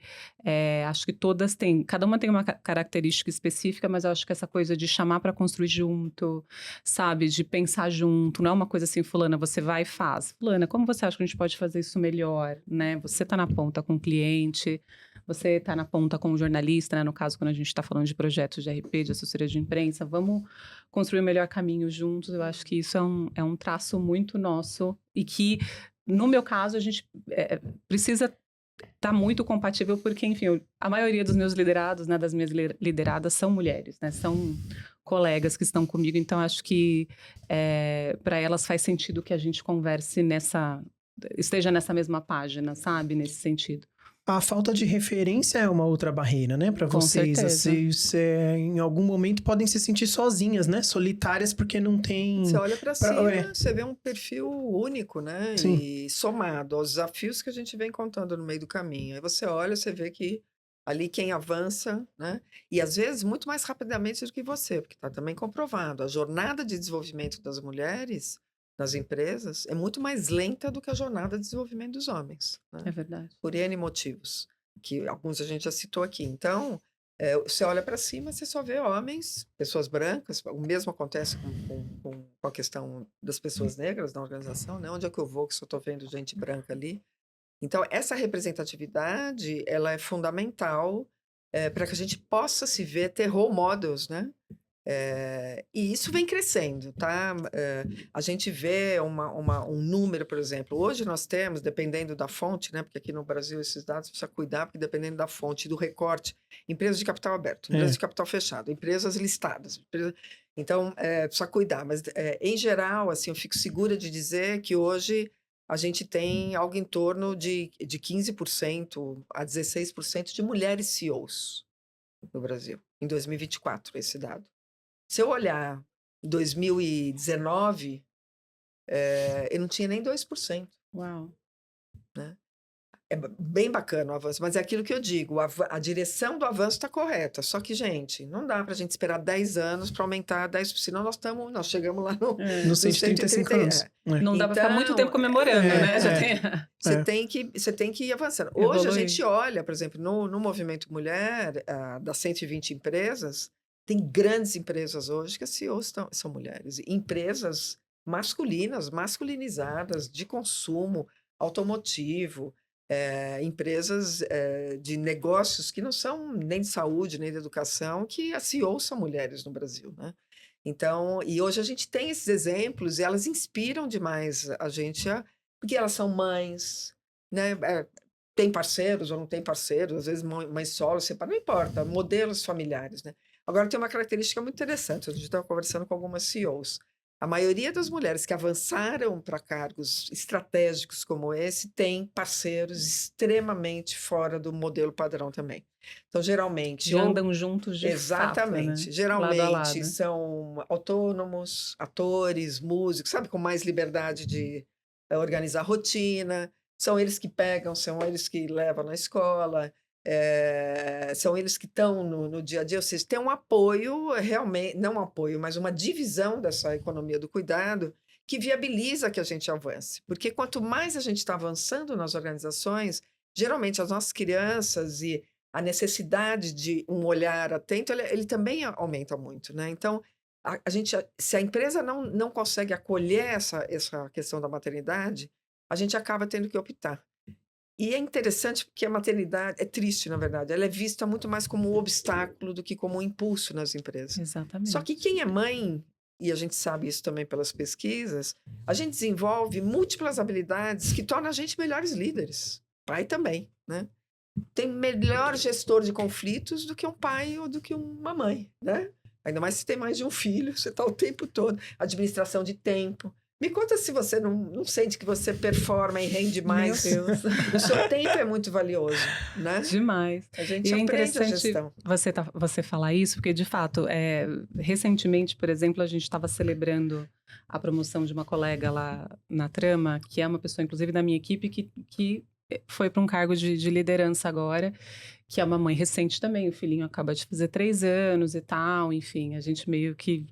S2: todas têm, cada uma tem uma característica específica, mas eu acho que essa coisa de chamar para construir junto, sabe, de pensar junto, não é uma coisa assim, fulana, você vai e faz. Fulana, como você acha que a gente pode fazer isso melhor, né? Você está na ponta com o cliente, você está na ponta com o jornalista, né? No caso, quando a gente está falando de projetos de RP, de assessoria de imprensa, vamos construir o melhor caminho juntos. Eu acho que isso é um traço muito nosso e que, no meu caso, a gente precisa estar muito compatível, porque, enfim, a maioria dos meus liderados, né, das minhas lideradas são mulheres, né? São colegas que estão comigo, então acho que para elas faz sentido que a gente converse esteja nessa mesma página, sabe? Nesse sentido.
S1: A falta de referência é uma outra barreira, né, para vocês. Assim, em algum momento podem se sentir sozinhas, né, solitárias, porque não tem.
S3: Você olha para cima, você vê um perfil único, né,
S1: Sim.
S3: E somado aos desafios que a gente vem encontrando no meio do caminho. Aí você olha, você vê que ali quem avança, né, e às vezes muito mais rapidamente do que você, porque está também comprovado. A jornada de desenvolvimento das mulheres nas empresas é muito mais lenta do que a jornada de desenvolvimento dos homens, né?
S2: É verdade.
S3: Por N motivos, que alguns a gente já citou aqui. Então, você olha para cima, você só vê homens, pessoas brancas. O mesmo acontece com a questão das pessoas negras na organização, né? Onde é que eu vou que só estou vendo gente branca ali? Então, essa representatividade, ela é fundamental para que a gente possa se ver, ter role models, né? E isso vem crescendo, tá? A gente vê um número, por exemplo. Hoje nós temos, dependendo da fonte, né? Porque aqui no Brasil esses dados precisa cuidar, porque dependendo da fonte, do recorte, empresas de capital aberto, empresas de capital fechado, empresas listadas. Então, precisa cuidar. Mas, em geral, assim, eu fico segura de dizer que hoje a gente tem algo em torno de 15% a 16% de mulheres CEOs no Brasil, em 2024, esse dado. Se eu olhar em 2019, eu não tinha nem 2%.
S2: Uau.
S3: Né? É bem bacana o avanço, mas é aquilo que eu digo, a direção do avanço está correta. Só que, gente, não dá para a gente esperar 10 anos para aumentar 10%, senão nós chegamos lá
S1: no 135 anos.
S2: Não dá para ficar muito tempo comemorando, né?
S3: Você tem que ir avançando. Hoje a gente olha, por exemplo, no Movimento Mulher, das 120 empresas, tem grandes empresas hoje que as CEOs são mulheres. Empresas masculinas, masculinizadas, de consumo, automotivo, empresas de negócios que não são nem de saúde, nem de educação, que as CEOs são mulheres no Brasil, né? Então, e hoje a gente tem esses exemplos e elas inspiram demais a gente, porque elas são mães, né? Tem parceiros ou não tem parceiros, às vezes mães solo, não importa, modelos familiares, né? Agora, tem uma característica muito interessante. A gente estava conversando com algumas CEOs. A maioria das mulheres que avançaram para cargos estratégicos como esse tem parceiros extremamente fora do modelo padrão também. Então, geralmente...
S2: Já andam juntos de
S3: exatamente.
S2: Fato, né?
S3: Geralmente
S2: lado a lado.
S3: São autônomos, atores, músicos, sabe? Com mais liberdade de organizar rotina. São eles que pegam, são eles que levam na escola... são eles que estão no dia a dia, ou seja, tem um apoio, realmente, não um apoio, mas uma divisão dessa economia do cuidado que viabiliza que a gente avance. Porque quanto mais a gente está avançando nas organizações, geralmente as nossas crianças e a necessidade de um olhar atento, ele também aumenta muito, né? Então, se a empresa não consegue acolher essa questão da maternidade, a gente acaba tendo que optar. E é interessante porque a maternidade, é triste, na verdade, ela é vista muito mais como um obstáculo do que como um impulso nas empresas.
S2: Exatamente.
S3: Só que quem é mãe, e a gente sabe isso também pelas pesquisas, a gente desenvolve múltiplas habilidades que tornam a gente melhores líderes. Pai também, né? Tem melhor gestor de conflitos do que um pai ou do que uma mãe, né? Ainda mais se tem mais de um filho, você está o tempo todo. Administração de tempo. Me conta se você não sente que você performa e rende mais.
S2: Meu Deus.
S3: O seu tempo é muito valioso, né?
S2: Demais.
S3: A gente
S2: E é
S3: aprende a
S2: interessante
S3: gestão.
S2: você falar isso, porque, de fato, recentemente, por exemplo, a gente estava celebrando a promoção de uma colega lá na Trama, que é uma pessoa, inclusive, da minha equipe, que foi para um cargo de liderança agora, que é uma mãe recente também. O filhinho acaba de fazer 3 anos e tal, enfim, a gente meio que...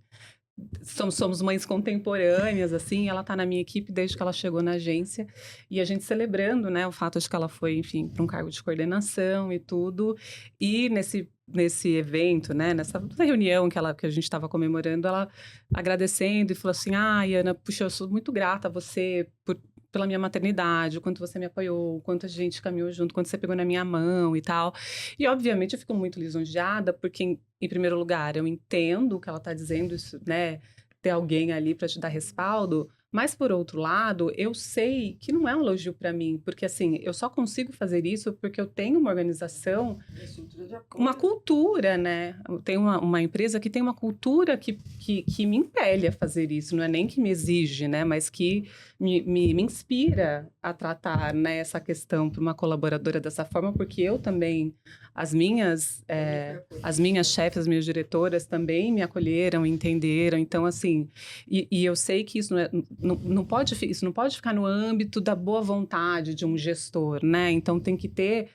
S2: Somos mães contemporâneas, assim, ela está na minha equipe desde que ela chegou na agência, e a gente celebrando, né, o fato de que ela foi, enfim, para um cargo de coordenação e tudo, e nesse evento, né, nessa reunião que a gente estava comemorando, ela agradecendo e falou assim, Ana, puxa, eu sou muito grata a você pela minha maternidade, o quanto você me apoiou, o quanto a gente caminhou junto, o quanto você pegou na minha mão e tal. E, obviamente, eu fico muito lisonjeada, porque, em primeiro lugar, eu entendo o que ela está dizendo, isso, né? Ter alguém ali para te dar respaldo. Mas, por outro lado, eu sei que não é um elogio para mim, porque, assim, eu só consigo fazer isso porque eu tenho uma organização, uma cultura, né? Eu tenho uma empresa que tem uma cultura que me impele a fazer isso, não é nem que me exige, né? Mas que me inspira a tratar, né, essa questão para uma colaboradora dessa forma, porque eu também, as minhas chefes, as minhas diretoras também me acolheram, entenderam. Então, assim, e eu sei que isso não pode ficar no âmbito da boa vontade de um gestor, né? Então, tem que ter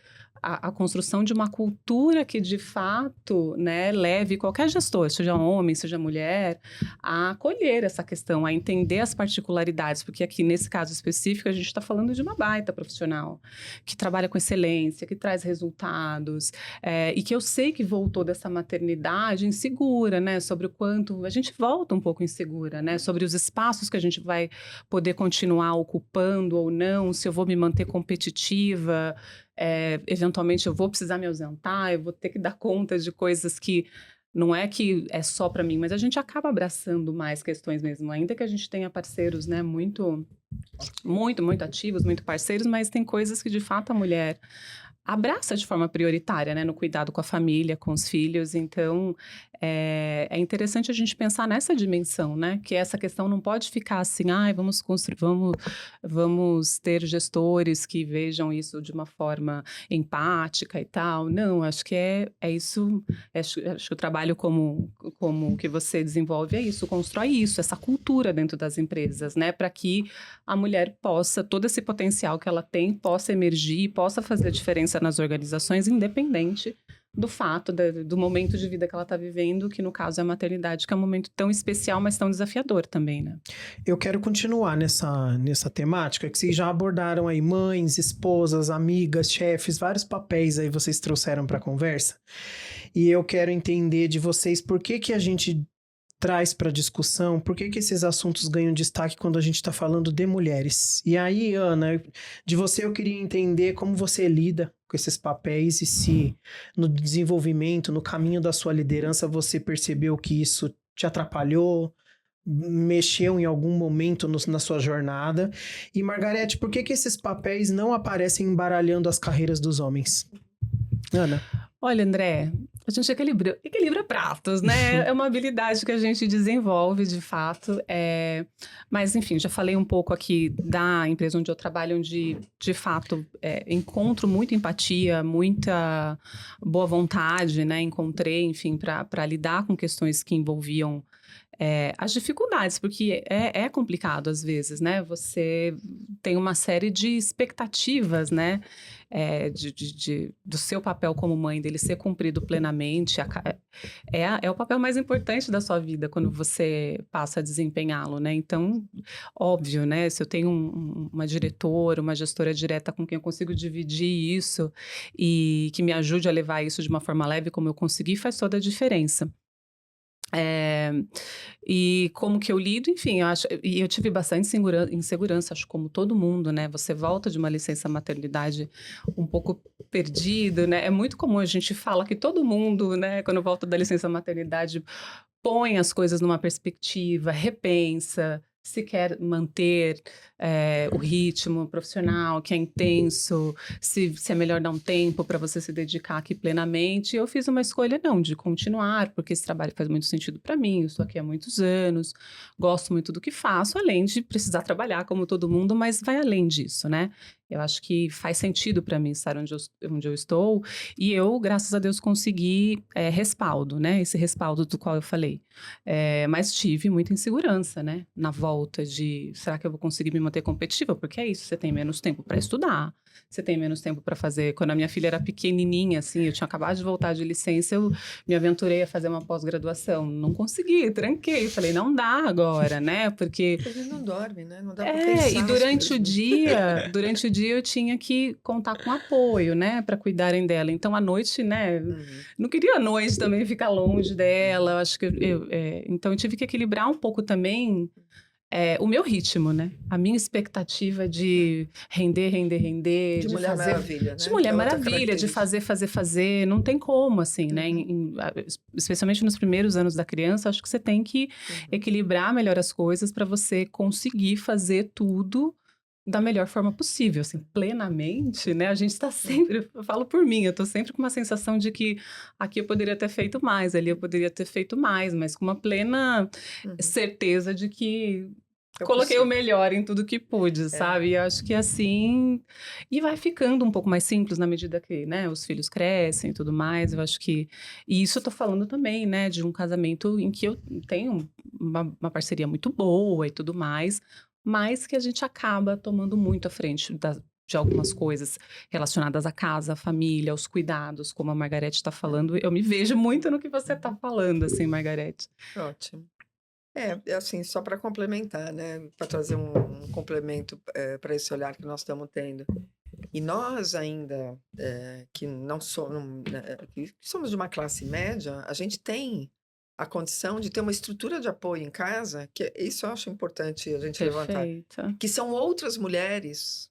S2: a construção de uma cultura que, de fato, né, leve qualquer gestor, seja homem, seja mulher, a acolher essa questão, a entender as particularidades, porque aqui, nesse caso específico, a gente está falando de uma baita profissional, que trabalha com excelência, que traz resultados, e que eu sei que voltou dessa maternidade insegura, né, sobre o quanto... A gente volta um pouco insegura, né, sobre os espaços que a gente vai poder continuar ocupando ou não, se eu vou me manter competitiva... eventualmente eu vou precisar me ausentar, eu vou ter que dar conta de coisas que não é que é só para mim, mas a gente acaba abraçando mais questões mesmo, ainda que a gente tenha parceiros, né, muito ativos, muito parceiros, mas tem coisas que de fato a mulher abraça de forma prioritária, né, no cuidado com a família, com os filhos. Então, é interessante a gente pensar nessa dimensão, né, que essa questão não pode ficar assim, vamos ter gestores que vejam isso de uma forma empática e tal. Não, acho que é isso, acho que o trabalho como que você desenvolve é isso, constrói isso, essa cultura dentro das empresas, né, para que a mulher possa, todo esse potencial que ela tem, possa emergir, possa fazer a diferença nas organizações, independente do fato, do momento de vida que ela está vivendo, que no caso é a maternidade, que é um momento tão especial, mas tão desafiador também, né?
S1: Eu quero continuar nessa temática, que vocês já abordaram aí mães, esposas, amigas, chefes, vários papéis aí vocês trouxeram para a conversa. E eu quero entender de vocês por que a gente traz para discussão, por que esses assuntos ganham destaque quando a gente está falando de mulheres. E aí, Ana, de você eu queria entender como você lida com esses papéis e se no desenvolvimento, no caminho da sua liderança, você percebeu que isso te atrapalhou, mexeu em algum momento na sua jornada. E, Margarete, por que esses papéis não aparecem embaralhando as carreiras dos homens? Ana?
S2: Olha, André, a gente equilibra pratos, né? É uma habilidade que a gente desenvolve, de fato. Mas, enfim, já falei um pouco aqui da empresa onde eu trabalho, onde, de fato, encontro muita empatia, muita boa vontade, né? Encontrei, enfim, para lidar com questões que envolviam as dificuldades, porque é complicado às vezes, né? Você tem uma série de expectativas, né? Do seu papel como mãe, dele ser cumprido plenamente. É o papel mais importante da sua vida quando você passa a desempenhá-lo, né? Então, óbvio, né? Se eu tenho uma diretora, uma gestora direta com quem eu consigo dividir isso e que me ajude a levar isso de uma forma leve como eu consegui, faz toda a diferença. E como que eu lido, enfim, eu tive bastante insegurança, acho como todo mundo, né? Você volta de uma licença maternidade um pouco perdido, né? É muito comum, a gente fala que todo mundo, né, quando volta da licença maternidade, põe as coisas numa perspectiva, repensa, se quer manter o ritmo profissional, que é intenso, se é melhor dar um tempo para você se dedicar aqui plenamente. Eu fiz uma escolha, não, de continuar, porque esse trabalho faz muito sentido para mim, eu estou aqui há muitos anos, gosto muito do que faço, além de precisar trabalhar como todo mundo, mas vai além disso, né? Eu acho que faz sentido para mim estar onde eu estou, e eu, graças a Deus, consegui respaldo, né? Esse respaldo do qual eu falei. Mas tive muita insegurança, né? Na volta de, será que eu vou conseguir me manter competitiva? Porque é isso, você tem menos tempo para estudar, você tem menos tempo para fazer. Quando a minha filha era pequenininha, assim, eu tinha acabado de voltar de licença, eu me aventurei a fazer uma pós-graduação. Não consegui, tranquei. Falei, não dá agora, né? Porque
S3: A gente não dorme, né? Não dá para pensar
S2: e
S3: as
S2: durante o
S3: coisas.
S2: dia eu tinha que contar com apoio, né, para cuidarem dela. Então à noite, né, não queria à noite também ficar longe dela. Eu acho que então eu tive que equilibrar um pouco também o meu ritmo, né? A minha expectativa de render,
S3: De
S2: de
S3: Mulher
S2: fazer
S3: Maravilha,
S2: de
S3: né? Que
S2: Mulher
S3: é outra
S2: Maravilha, de
S3: característica.
S2: fazer, não tem como, assim, né? Especialmente nos primeiros anos da criança, acho que você tem que
S3: Uhum.
S2: equilibrar melhor as coisas para você conseguir fazer tudo da melhor forma possível, assim, plenamente, né? A gente está
S3: Uhum.
S2: sempre, eu falo por mim, eu tô sempre com uma sensação de que aqui eu poderia ter feito mais, ali eu poderia ter feito mais, mas com uma plena
S3: Uhum.
S2: certeza de que
S3: É
S2: coloquei o
S3: possível.
S2: melhor em tudo que pude,
S3: É.
S2: sabe? E acho que assim. E vai ficando um pouco mais simples na medida que, né, os filhos crescem e tudo mais. Eu acho que. E isso eu tô falando também, né, de um casamento em que eu tenho uma parceria muito boa e tudo mais, mas que a gente acaba tomando muito à frente de algumas coisas relacionadas à casa, à família, aos cuidados, como a Margarete está falando. Eu me vejo muito no que você está falando, assim, Margarete.
S3: Ótimo. É assim, só para complementar, né? Para trazer um complemento para esse olhar que nós estamos tendo. E nós ainda, que não somos, que somos de uma classe média, a gente tem a condição de ter uma estrutura de apoio em casa, que isso eu acho importante a gente levantar,
S2: Perfeita.
S3: que são outras mulheres,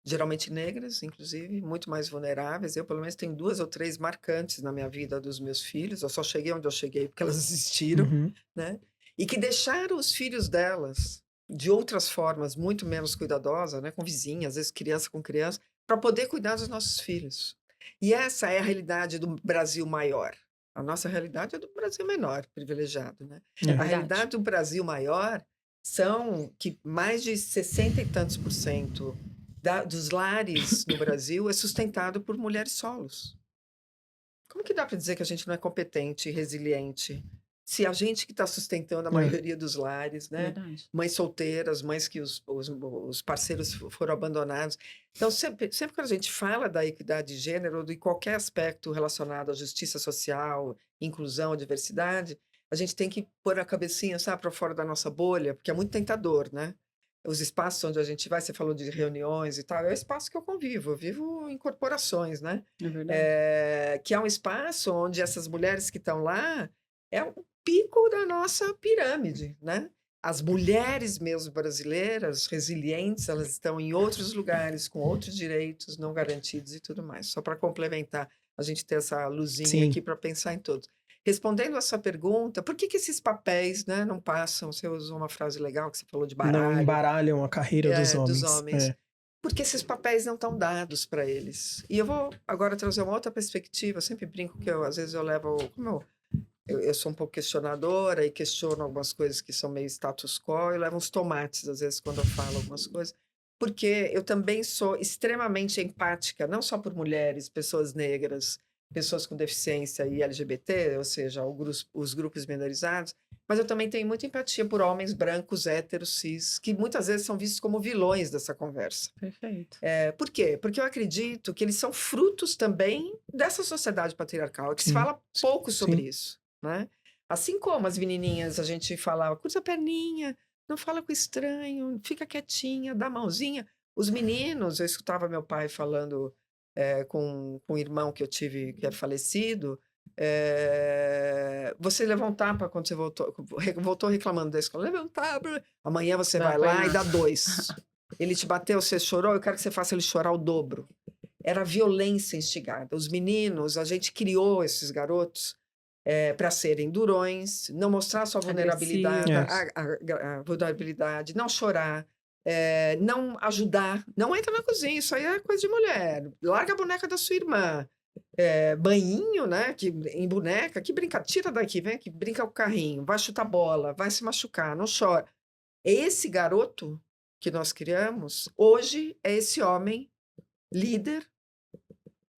S3: geralmente negras, inclusive, muito mais vulneráveis. Eu, pelo menos, tenho 2 ou 3 marcantes na minha vida dos meus filhos. Eu só cheguei onde eu cheguei porque elas existiram,
S1: Uhum.
S3: né? E que deixaram os filhos delas de outras formas, muito menos cuidadosa, né? Com vizinha, às vezes criança com criança, para poder cuidar dos nossos filhos. E essa é a realidade do Brasil maior. A nossa realidade é do Brasil menor, privilegiado, né?
S2: É
S3: A
S2: verdade.
S3: realidade do Brasil maior são que mais de 60 e tantos por cento dos lares no Brasil é sustentado por mulheres solos. Como que dá para dizer que a gente não é competente e resiliente? Se a gente que está sustentando a
S1: É.
S3: maioria dos lares, né?
S2: Verdade.
S3: Mães solteiras, mães que os parceiros foram abandonados. Então, sempre que a gente fala da equidade de gênero, ou de qualquer aspecto relacionado à justiça social, inclusão, diversidade, a gente tem que pôr a cabecinha, sabe, para fora da nossa bolha, porque é muito tentador, né? Os espaços onde a gente vai, você falou de reuniões e tal, é o espaço que eu vivo em corporações, né?
S2: É verdade.
S3: Que é um espaço onde essas mulheres que estão lá é o pico da nossa pirâmide, né? As mulheres mesmo brasileiras, resilientes, elas estão em outros lugares, com outros direitos não garantidos e tudo mais. Só para complementar, a gente ter essa luzinha
S1: Sim.
S3: aqui para pensar em todos. Respondendo a sua pergunta, por que esses papéis, né, não passam? Você usou uma frase legal que você falou de
S1: Não
S3: baralho,
S1: embaralham a carreira dos
S3: dos
S1: homens.
S3: homens.
S1: É.
S3: Porque esses papéis não estão dados para eles. E eu vou agora trazer uma outra perspectiva. Eu sempre brinco que às vezes eu levo. Como eu sou um pouco questionadora e questiono algumas coisas que são meio status quo, eu levo uns tomates, às vezes, quando eu falo algumas coisas. Porque eu também sou extremamente empática, não só por mulheres, pessoas negras, pessoas com deficiência e LGBT, ou seja, os grupos minorizados, mas eu também tenho muita empatia por homens brancos, héteros, cis, que muitas vezes são vistos como vilões dessa conversa.
S2: Perfeito.
S3: Por quê? Porque eu acredito que eles são frutos também dessa sociedade patriarcal, que se
S1: Sim.
S3: fala pouco sobre
S1: Sim.
S3: isso, né? Assim como as menininhas, a gente falava, cruza a perninha, não fala com estranho, fica quietinha, dá a mãozinha. Os meninos, eu escutava meu pai falando com um irmão que eu tive, que é falecido, Você levou um tapa quando você voltou reclamando da escola. Levou um tapa. Amanhã você vai lá e dá 2. Ele te bateu, você chorou, eu quero que você faça ele chorar o dobro. Era violência instigada. Os meninos, a gente criou esses garotos para serem durões, não mostrar sua vulnerabilidade, a vulnerabilidade, não chorar, não ajudar. Não entra na cozinha, isso aí é coisa de mulher. Larga a boneca da sua irmã. Banhinho, né? Em boneca, que brinca, tira daqui, vem aqui, brinca com o carrinho, vai chutar bola, vai se machucar, não chora. Esse garoto que nós criamos, hoje é esse homem líder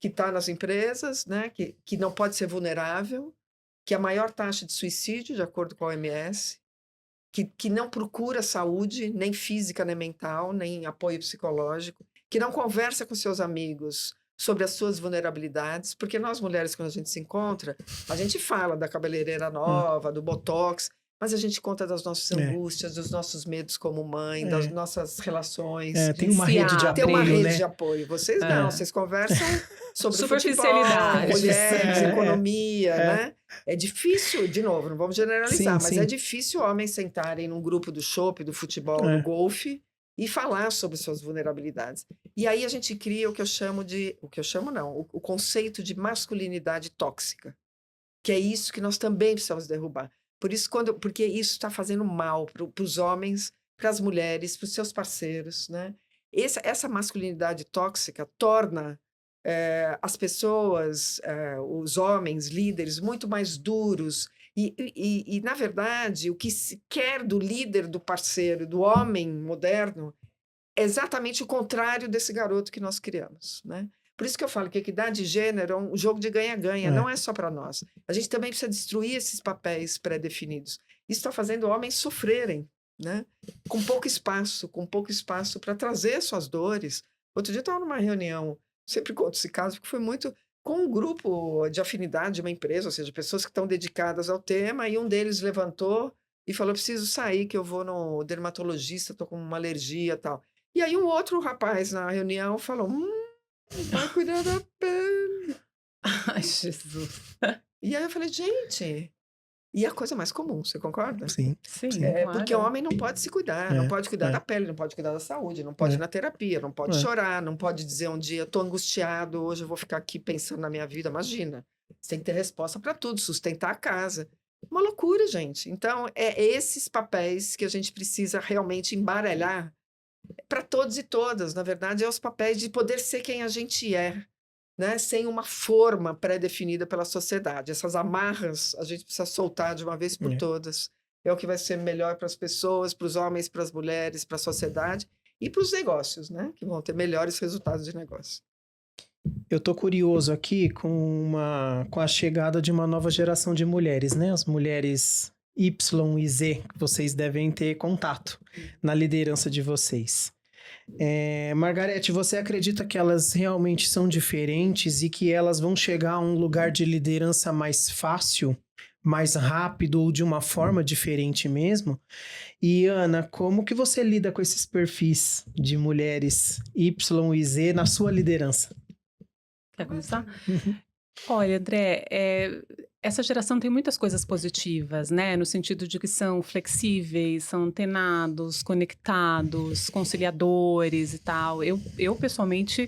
S3: que está nas empresas, né? Que não pode ser vulnerável, que a maior taxa de suicídio, de acordo com a OMS, que não procura saúde, nem física, nem mental, nem apoio psicológico, que não conversa com seus amigos sobre as suas vulnerabilidades, porque nós mulheres, quando a gente se encontra, a gente fala da cabeleireira nova, do botox, mas a gente conta das nossas angústias, dos nossos medos como mãe, das nossas relações.
S1: Tem uma rede de apoio,
S3: tem uma rede de apoio. Vocês não, vocês conversam sobre
S2: superficialidade,
S3: futebol, mulheres, economia, né? É difícil, de novo, não vamos generalizar, mas é difícil homens sentarem num grupo do chopp, do futebol, do golfe, e falar sobre suas vulnerabilidades. E aí a gente cria o que eu chamo o conceito de masculinidade tóxica, que é isso que nós também precisamos derrubar. Porque isso está fazendo mal para os homens, para as mulheres, para os seus parceiros, né? Essa masculinidade tóxica torna as pessoas, os homens, líderes, muito mais duros. E, na verdade, o que se quer do líder, do parceiro, do homem moderno, é exatamente o contrário desse garoto que nós criamos, né? Por isso que eu falo que a equidade de gênero é um jogo de ganha-ganha, não é só para nós. A gente também precisa destruir esses papéis pré-definidos. Isso está fazendo homens sofrerem, né? Com pouco espaço para trazer suas dores. Outro dia eu estava numa reunião, sempre conto esse caso, porque foi muito com um grupo de afinidade de uma empresa, ou seja, pessoas que estão dedicadas ao tema, e um deles levantou e falou: preciso sair, que eu vou no dermatologista, estou com uma alergia e tal. E aí um outro rapaz na reunião falou: vai cuidar da pele.
S2: Ai, Jesus.
S3: E aí eu falei: gente, e a coisa mais comum, você concorda?
S1: Sim.
S2: Claro.
S3: Porque o homem não pode se cuidar, não pode cuidar da pele, não pode cuidar da saúde, não pode ir na terapia, não pode chorar, não pode dizer um dia: estou angustiado, hoje eu vou ficar aqui pensando na minha vida. Imagina, você tem que ter resposta para tudo, sustentar a casa. Uma loucura, gente. Então, esses papéis que a gente precisa realmente embaralhar para todos e todas. Na verdade, é os papéis de poder ser quem a gente é, né? Sem uma forma pré-definida pela sociedade. Essas amarras a gente precisa soltar de uma vez por todas. É o que vai ser melhor para as pessoas, para os homens, para as mulheres, para a sociedade e para os negócios, né? Que vão ter melhores resultados de negócio.
S1: Eu tô curioso aqui com a chegada de uma nova geração de mulheres, né? As mulheres Y e Z, que vocês devem ter contato na liderança de vocês. Margarete, você acredita que elas realmente são diferentes e que elas vão chegar a um lugar de liderança mais fácil, mais rápido ou de uma forma diferente mesmo? E Ana, como que você lida com esses perfis de mulheres Y e Z na sua liderança?
S2: Quer começar? Olha, André, essa geração tem muitas coisas positivas, né? No sentido de que são flexíveis, são antenados, conectados, conciliadores e tal. Eu pessoalmente,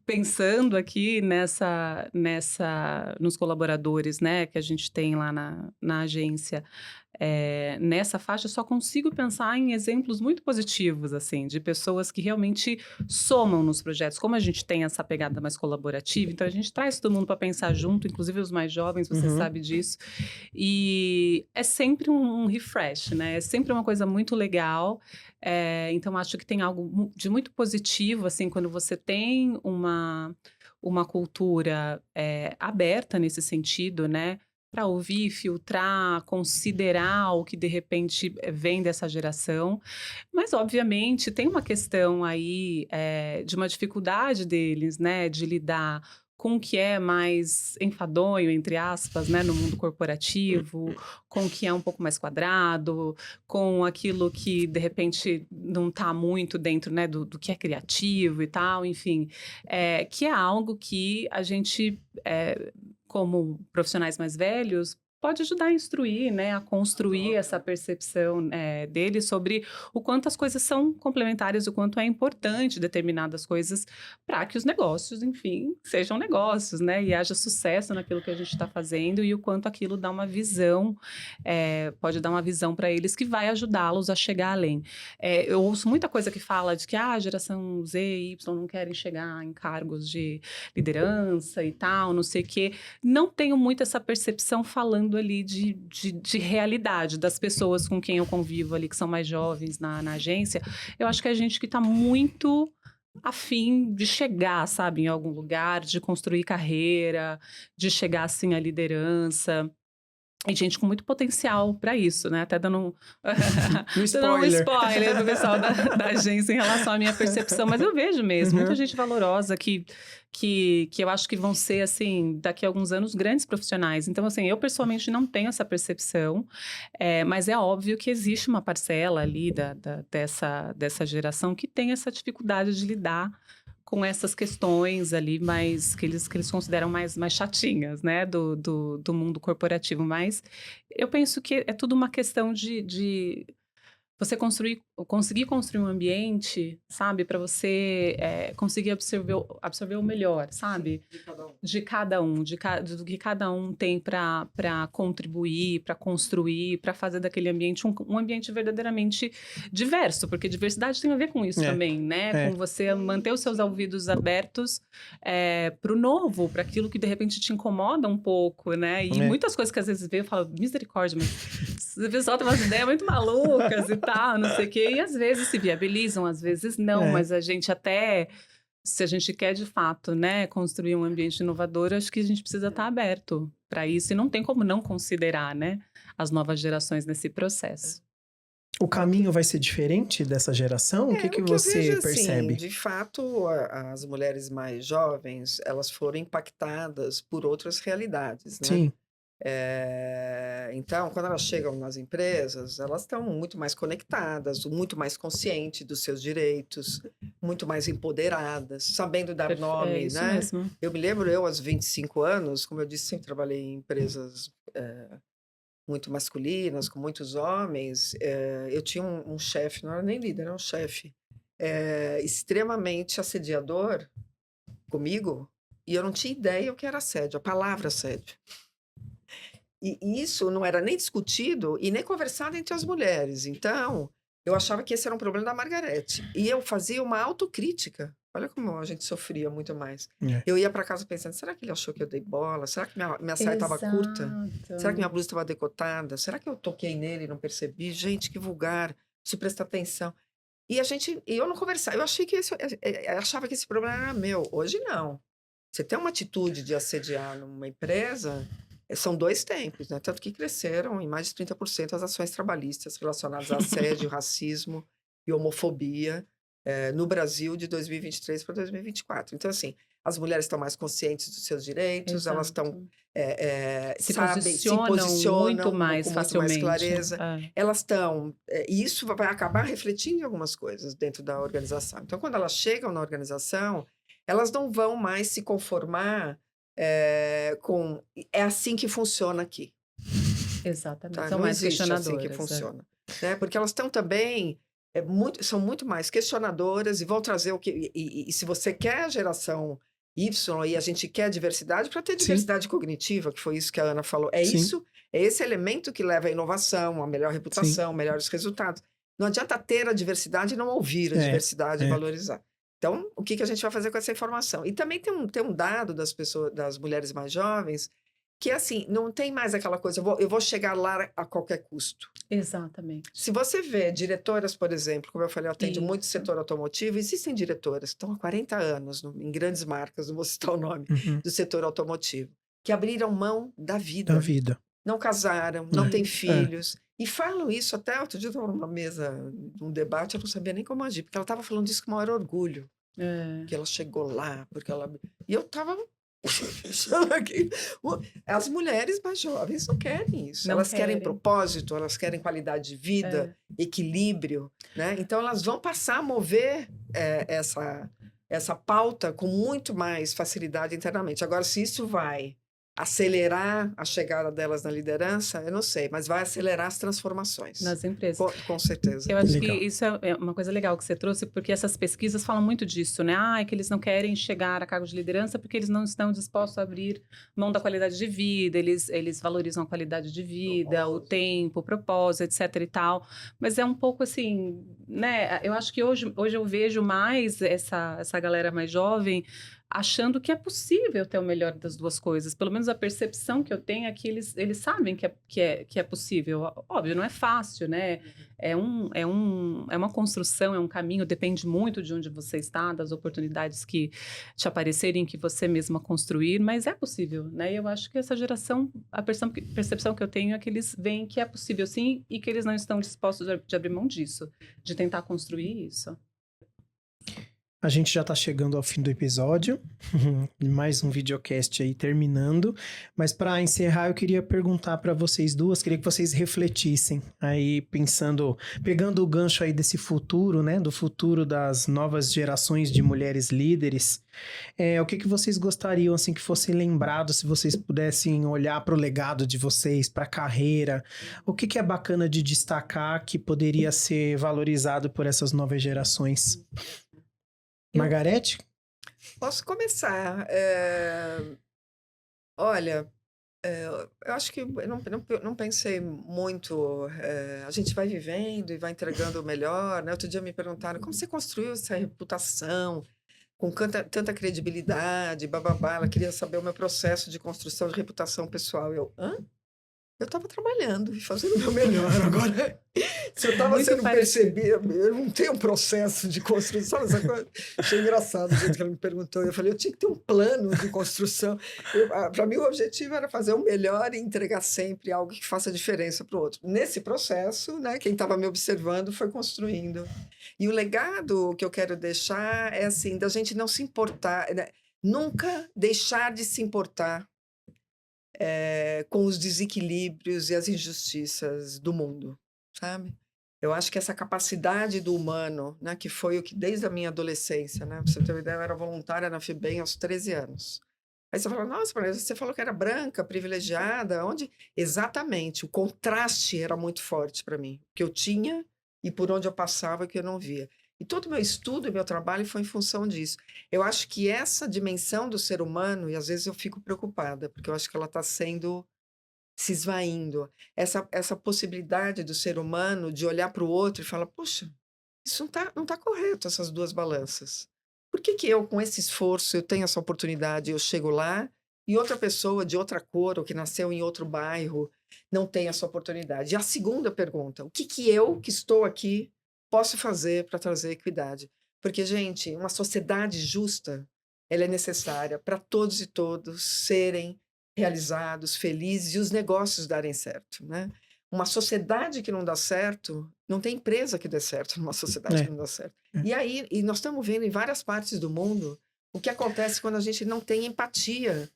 S2: pensando aqui nos colaboradores, né, que a gente tem lá na agência, nessa faixa, eu só consigo pensar em exemplos muito positivos, assim, de pessoas que realmente somam nos projetos. Como a gente tem essa pegada mais colaborativa, então a gente traz todo mundo para pensar junto, inclusive os mais jovens, você sabe disso. E é sempre um refresh, né? É sempre uma coisa muito legal. Então acho que tem algo de muito positivo, assim, quando você tem uma cultura aberta nesse sentido, né? Para ouvir, filtrar, considerar o que de repente vem dessa geração. Mas, obviamente, tem uma questão aí de uma dificuldade deles, né, de lidar com o que é mais enfadonho, entre aspas, né, no mundo corporativo, com o que é um pouco mais quadrado, com aquilo que, de repente, não está muito dentro, né, do que é criativo e tal, enfim, que é algo que a gente como profissionais mais velhos, pode ajudar a instruir, né, a construir essa percepção deles sobre o quanto as coisas são complementares, o quanto é importante determinadas coisas para que os negócios, enfim, sejam negócios, né, e haja sucesso naquilo que a gente está fazendo e o quanto aquilo dá uma visão, pode dar uma visão para eles que vai ajudá-los a chegar além. Eu ouço muita coisa que fala de que a geração Z e Y não querem chegar em cargos de liderança e tal, não sei o quê. Não tenho muito essa percepção falando ali de realidade das pessoas com quem eu convivo ali, que são mais jovens na agência. Eu acho que é gente que está muito afim de chegar, sabe, em algum lugar, de construir carreira, de chegar, assim, à liderança. E gente com muito potencial para isso, né? Até dando um spoiler pro pessoal da agência em relação à minha percepção. Mas eu vejo mesmo, muita gente valorosa que eu acho que vão ser, assim, daqui a alguns anos, grandes profissionais. Então, assim, eu pessoalmente não tenho essa percepção, mas é óbvio que existe uma parcela ali dessa geração que tem essa dificuldade de lidar com essas questões ali mais que eles consideram mais chatinhas, né, do mundo corporativo. Mas eu penso que é tudo uma questão de você conseguir construir um ambiente, sabe, para você conseguir absorver o melhor, sabe? De cada um, do que cada um tem para contribuir, para construir, para fazer daquele ambiente um ambiente verdadeiramente diverso, porque diversidade tem a ver com isso também, né? Com você manter os seus ouvidos abertos para o novo, para aquilo que de repente te incomoda um pouco, né? E muitas coisas que às vezes veio, eu falo, misericórdia, mas o pessoal tem umas ideias muito malucas e tal, não sei o quê, e às vezes se viabilizam, às vezes não, mas a gente até, se a gente quer de fato, né, construir um ambiente inovador, acho que a gente precisa estar aberto para isso, e não tem como não considerar, né, as novas gerações nesse processo.
S1: O caminho vai ser diferente dessa geração? O que você
S3: vejo,
S1: percebe?
S3: Assim, de fato, as mulheres mais jovens, elas foram impactadas por outras realidades, né?
S1: Sim.
S3: Então, quando elas chegam nas empresas, elas estão muito mais conectadas, muito mais conscientes dos seus direitos, muito mais empoderadas, sabendo dar nome,
S2: isso
S3: né?
S2: mesmo.
S3: Eu me lembro, aos 25 anos, como eu disse, sempre trabalhei em empresas muito masculinas, com muitos homens. Eu tinha um chefe, não era nem líder, era um chefe, extremamente assediador comigo, e eu não tinha ideia o que era assédio, a palavra assédio. E isso não era nem discutido e nem conversado entre as mulheres. Então, eu achava que esse era um problema da Margarete. E eu fazia uma autocrítica. Olha como a gente sofria muito mais. Eu ia para casa pensando, será que ele achou que eu dei bola? Será que minha saia estava curta? Será que minha blusa estava decotada? Será que eu toquei nele e não percebi? Gente, que vulgar. Preciso prestar atenção. E eu não conversava. Eu achava que esse problema era meu. Hoje, não. Você tem uma atitude de assediar numa empresa... São 2 tempos, né? Tanto que cresceram em mais de 30% as ações trabalhistas relacionadas a assédio, racismo e homofobia no Brasil de 2023 para 2024. Então, assim, as mulheres estão mais conscientes dos seus direitos, elas estão
S2: se
S3: posicionam
S2: muito mais
S3: com
S2: facilmente.
S3: muito mais clareza. Elas estão... e isso vai acabar refletindo em algumas coisas dentro da organização. Então, quando elas chegam na organização, elas não vão mais se conformar é assim que funciona aqui.
S2: Exatamente.
S3: Tá?
S2: São
S3: não
S2: mais
S3: existe
S2: questionadoras.
S3: assim que funciona. Né? Porque elas estão também... são muito mais questionadoras e vão trazer o que... E se você quer a geração Y e a gente quer diversidade, para ter diversidade cognitiva, que foi isso que a Ana falou, isso, é esse elemento que leva à inovação, a melhor reputação, melhores resultados. Não adianta ter a diversidade e não ouvir a diversidade e valorizar. Então, o que a gente vai fazer com essa informação? E também tem um dado das mulheres mais jovens, que assim, não tem mais aquela coisa, eu vou chegar lá a qualquer custo.
S2: Exatamente.
S3: Se você vê diretoras, por exemplo, como eu falei, eu atendo muito o setor automotivo, existem diretoras que estão há 40 anos em grandes marcas, não vou citar o nome, do setor automotivo, que abriram mão da vida. Não casaram, não têm filhos. E falam isso até outro dia, eu estava numa mesa, num debate, eu não sabia nem como agir, porque ela estava falando disso com o maior orgulho. Que ela chegou lá, porque ela... E eu estava... As mulheres mais jovens não querem isso. Elas querem propósito, elas querem qualidade de vida, equilíbrio, né? Então, elas vão passar a mover essa pauta com muito mais facilidade internamente. Agora, se isso vai acelerar a chegada delas na liderança, eu não sei, mas vai acelerar as transformações.
S2: Nas empresas.
S3: Com certeza.
S2: Eu acho
S1: Legal.
S2: que isso é uma coisa legal que você trouxe, porque essas pesquisas falam muito disso, né? É que eles não querem chegar a cargo de liderança porque eles não estão dispostos a abrir mão da qualidade de vida, eles valorizam a qualidade de vida, o tempo, o propósito, etc e tal. Mas é um pouco assim, né? Eu acho que hoje eu vejo mais essa galera mais jovem achando que é possível ter o melhor das duas coisas. Pelo menos a percepção que eu tenho é que eles sabem que é possível. Óbvio, não é fácil, né? É uma construção, é um caminho, depende muito de onde você está, das oportunidades que te aparecerem, que você mesma construir, mas é possível, né? E eu acho que essa geração, a percepção que eu tenho é que eles veem que é possível sim e que eles não estão dispostos de abrir mão disso, de tentar construir isso.
S1: A gente já tá chegando ao fim do episódio, mais um videocast aí terminando, mas para encerrar eu queria perguntar para vocês duas, queria que vocês refletissem aí pensando, pegando o gancho aí desse futuro, né, do futuro das novas gerações de mulheres líderes, o que vocês gostariam assim que fossem lembrados, se vocês pudessem olhar para o legado de vocês, para a carreira, o que é bacana de destacar que poderia ser valorizado por essas novas gerações? Margarete?
S3: Posso começar. Olha, eu acho que eu não pensei muito. A gente vai vivendo e vai entregando o melhor, né? Outro dia me perguntaram como você construiu essa reputação com tanta credibilidade, bababá. Ela queria saber o meu processo de construção de reputação pessoal. Eu estava trabalhando e fazendo o meu melhor. Agora, se eu estava sendo percebida, eu não tenho um processo de construção. Essa coisa. Achei engraçado o jeito que ela me perguntou. Eu falei, eu tinha que ter um plano de construção. Para mim, o objetivo era fazer o melhor e entregar sempre algo que faça diferença para o outro. Nesse processo, né, quem estava me observando foi construindo. E o legado que eu quero deixar é assim, da gente não se importar, né? Nunca deixar de se importar com os desequilíbrios e as injustiças do mundo, sabe? Eu acho que essa capacidade do humano, né, que foi o que desde a minha adolescência, né, pra você ter uma ideia, eu era voluntária na FEBEM aos 13 anos. Aí você fala, nossa, mas você falou que era branca, privilegiada, onde? Exatamente, o contraste era muito forte para mim, que eu tinha e por onde eu passava que eu não via. E todo o meu estudo e meu trabalho foi em função disso. Eu acho que essa dimensão do ser humano, e às vezes eu fico preocupada, porque eu acho que ela está se esvaindo. Essa possibilidade do ser humano de olhar para o outro e falar, poxa, isso não tá correto, essas duas balanças. Por que eu, com esse esforço, eu tenho essa oportunidade, eu chego lá, e outra pessoa de outra cor, ou que nasceu em outro bairro, não tem essa oportunidade? E a segunda pergunta, o que eu, que estou aqui, posso fazer para trazer equidade? Porque, gente, uma sociedade justa, ela é necessária para todos e todos serem realizados, felizes e os negócios darem certo, né? Uma sociedade que não dá certo, não tem empresa que dê certo numa sociedade que não dá certo. E aí, nós estamos vendo em várias partes do mundo o que acontece quando a gente não tem empatia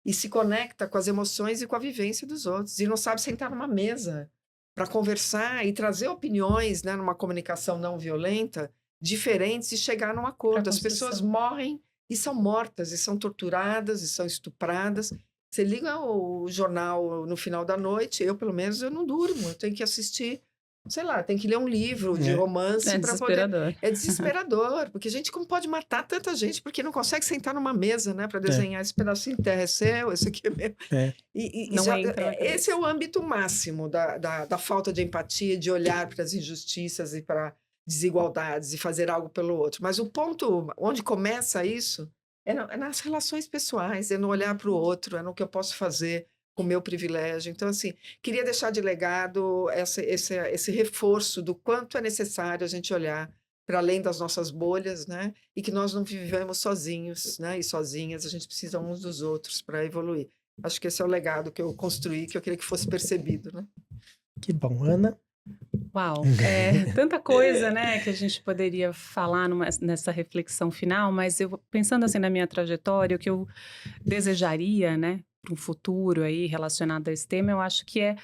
S3: e se conecta com as emoções e com a vivência dos outros e não sabe sentar numa mesa para conversar e trazer opiniões, né, numa comunicação não violenta, diferentes e chegar num acordo. As pessoas morrem e são mortas, e são torturadas, e são estupradas. Você liga o jornal no final da noite, eu, pelo menos, eu não durmo. Eu tenho que assistir, sei lá, tenho que ler um livro de romance para poder... É desesperador, porque, gente, como pode matar tanta gente porque não consegue sentar numa mesa, né, para desenhar esse pedacinho de terra é seu, esse aqui é meu. Esse é o âmbito máximo da falta de empatia, de olhar para as injustiças e para desigualdades e fazer algo pelo outro. Mas o ponto onde começa isso é nas relações pessoais, é no olhar para o outro, é no que eu posso fazer com o meu privilégio. Então, assim, queria deixar de legado esse reforço do quanto é necessário a gente olhar para além das nossas bolhas, né? E que nós não vivemos sozinhos, né? E sozinhas, a gente precisa uns dos outros para evoluir. Acho que esse é o legado que eu construí, que eu queria que fosse percebido, né?
S1: Que bom, Ana.
S2: Uau, tanta coisa, né, que a gente poderia falar nessa reflexão final, mas eu pensando assim na minha trajetória, o que eu desejaria, né, para um futuro aí relacionado a esse tema, eu acho que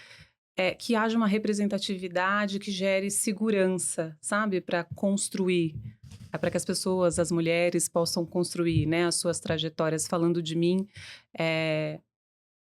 S2: que haja uma representatividade que gere segurança, sabe, para construir, para que as pessoas, as mulheres possam construir, né, as suas trajetórias. Falando de mim,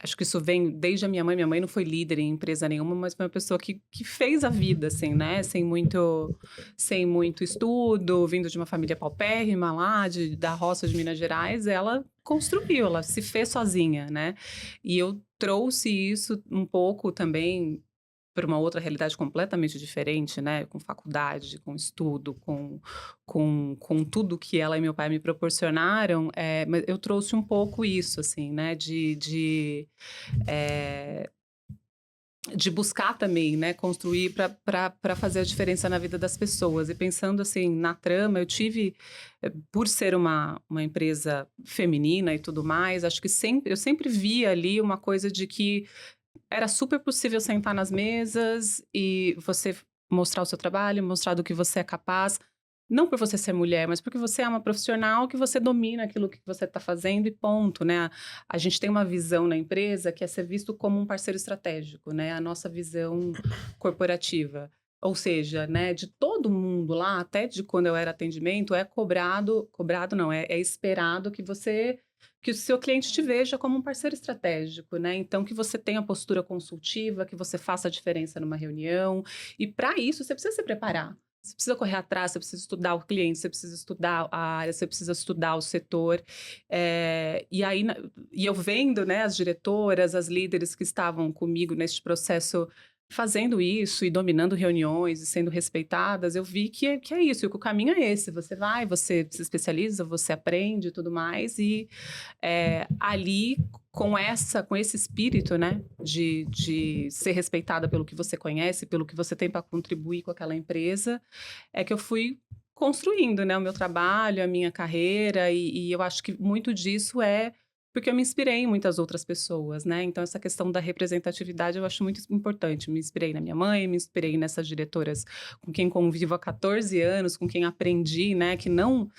S2: Acho que isso vem desde a minha mãe. Minha mãe não foi líder em empresa nenhuma, mas foi uma pessoa que fez a vida, assim, né? Sem muito estudo, vindo de uma família paupérrima lá, da roça de Minas Gerais, ela construiu, ela se fez sozinha, né? E eu trouxe isso um pouco também para uma outra realidade completamente diferente, né? Com faculdade, com estudo, com tudo que ela e meu pai me proporcionaram. Mas eu trouxe um pouco isso, assim, né? De buscar também, né? Construir para fazer a diferença na vida das pessoas. E pensando, assim, na Trama, eu tive, por ser uma empresa feminina e tudo mais, acho que eu sempre via ali uma coisa de que era super possível sentar nas mesas e você mostrar o seu trabalho, mostrar do que você é capaz, não por você ser mulher, mas porque você é uma profissional que você domina aquilo que você está fazendo e ponto, né? A gente tem uma visão na empresa que é ser visto como um parceiro estratégico, né? A nossa visão corporativa. Ou seja, né, de todo mundo lá, até de quando eu era atendimento, é cobrado não, é esperado que o seu cliente te veja como um parceiro estratégico, né? Então, que você tenha postura consultiva, que você faça a diferença numa reunião. E para isso, você precisa se preparar. Você precisa correr atrás, você precisa estudar o cliente, você precisa estudar a área, você precisa estudar o setor. E eu vendo, né, as diretoras, as líderes que estavam comigo neste processo fazendo isso e dominando reuniões e sendo respeitadas, eu vi que é isso, e que o caminho é esse. Você vai, você se especializa, você aprende e tudo mais, e ali, com esse espírito, né, de ser respeitada pelo que você conhece, pelo que você tem para contribuir com aquela empresa, é que eu fui construindo, né, o meu trabalho, a minha carreira, e eu acho que muito disso é porque eu me inspirei em muitas outras pessoas, né? Então, essa questão da representatividade eu acho muito importante. Me inspirei na minha mãe, me inspirei nessas diretoras com quem convivo há 14 anos, com quem aprendi, né? Que não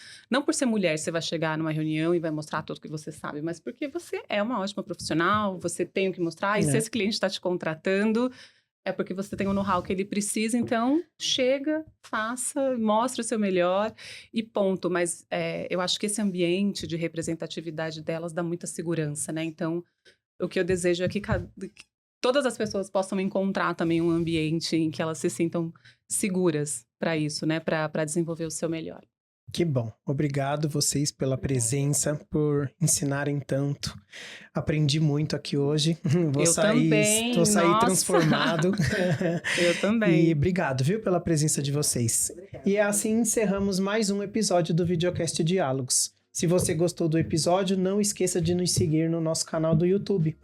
S2: por ser mulher você vai chegar numa reunião e vai mostrar tudo que você sabe, mas porque você é uma ótima profissional, você tem o que mostrar, e se esse cliente está te contratando, é porque você tem o know-how que ele precisa, então chega, faça, mostre o seu melhor e ponto. Mas eu acho que esse ambiente de representatividade delas dá muita segurança, né? Então, o que eu desejo é que todas as pessoas possam encontrar também um ambiente em que elas se sintam seguras para isso, né? Para desenvolver o seu melhor.
S1: Que bom. Obrigado vocês pela presença, por ensinarem tanto. Aprendi muito aqui hoje. Vou sair transformado.
S2: Eu também.
S1: E obrigado, viu, pela presença de vocês. E assim encerramos mais um episódio do Videocast Diálogos. Se você gostou do episódio, não esqueça de nos seguir no nosso canal do YouTube,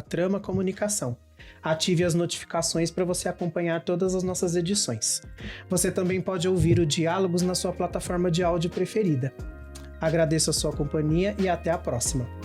S1: @Trama Comunicação. Ative as notificações para você acompanhar todas as nossas edições. Você também pode ouvir o Diálogos na sua plataforma de áudio preferida. Agradeço a sua companhia e até a próxima.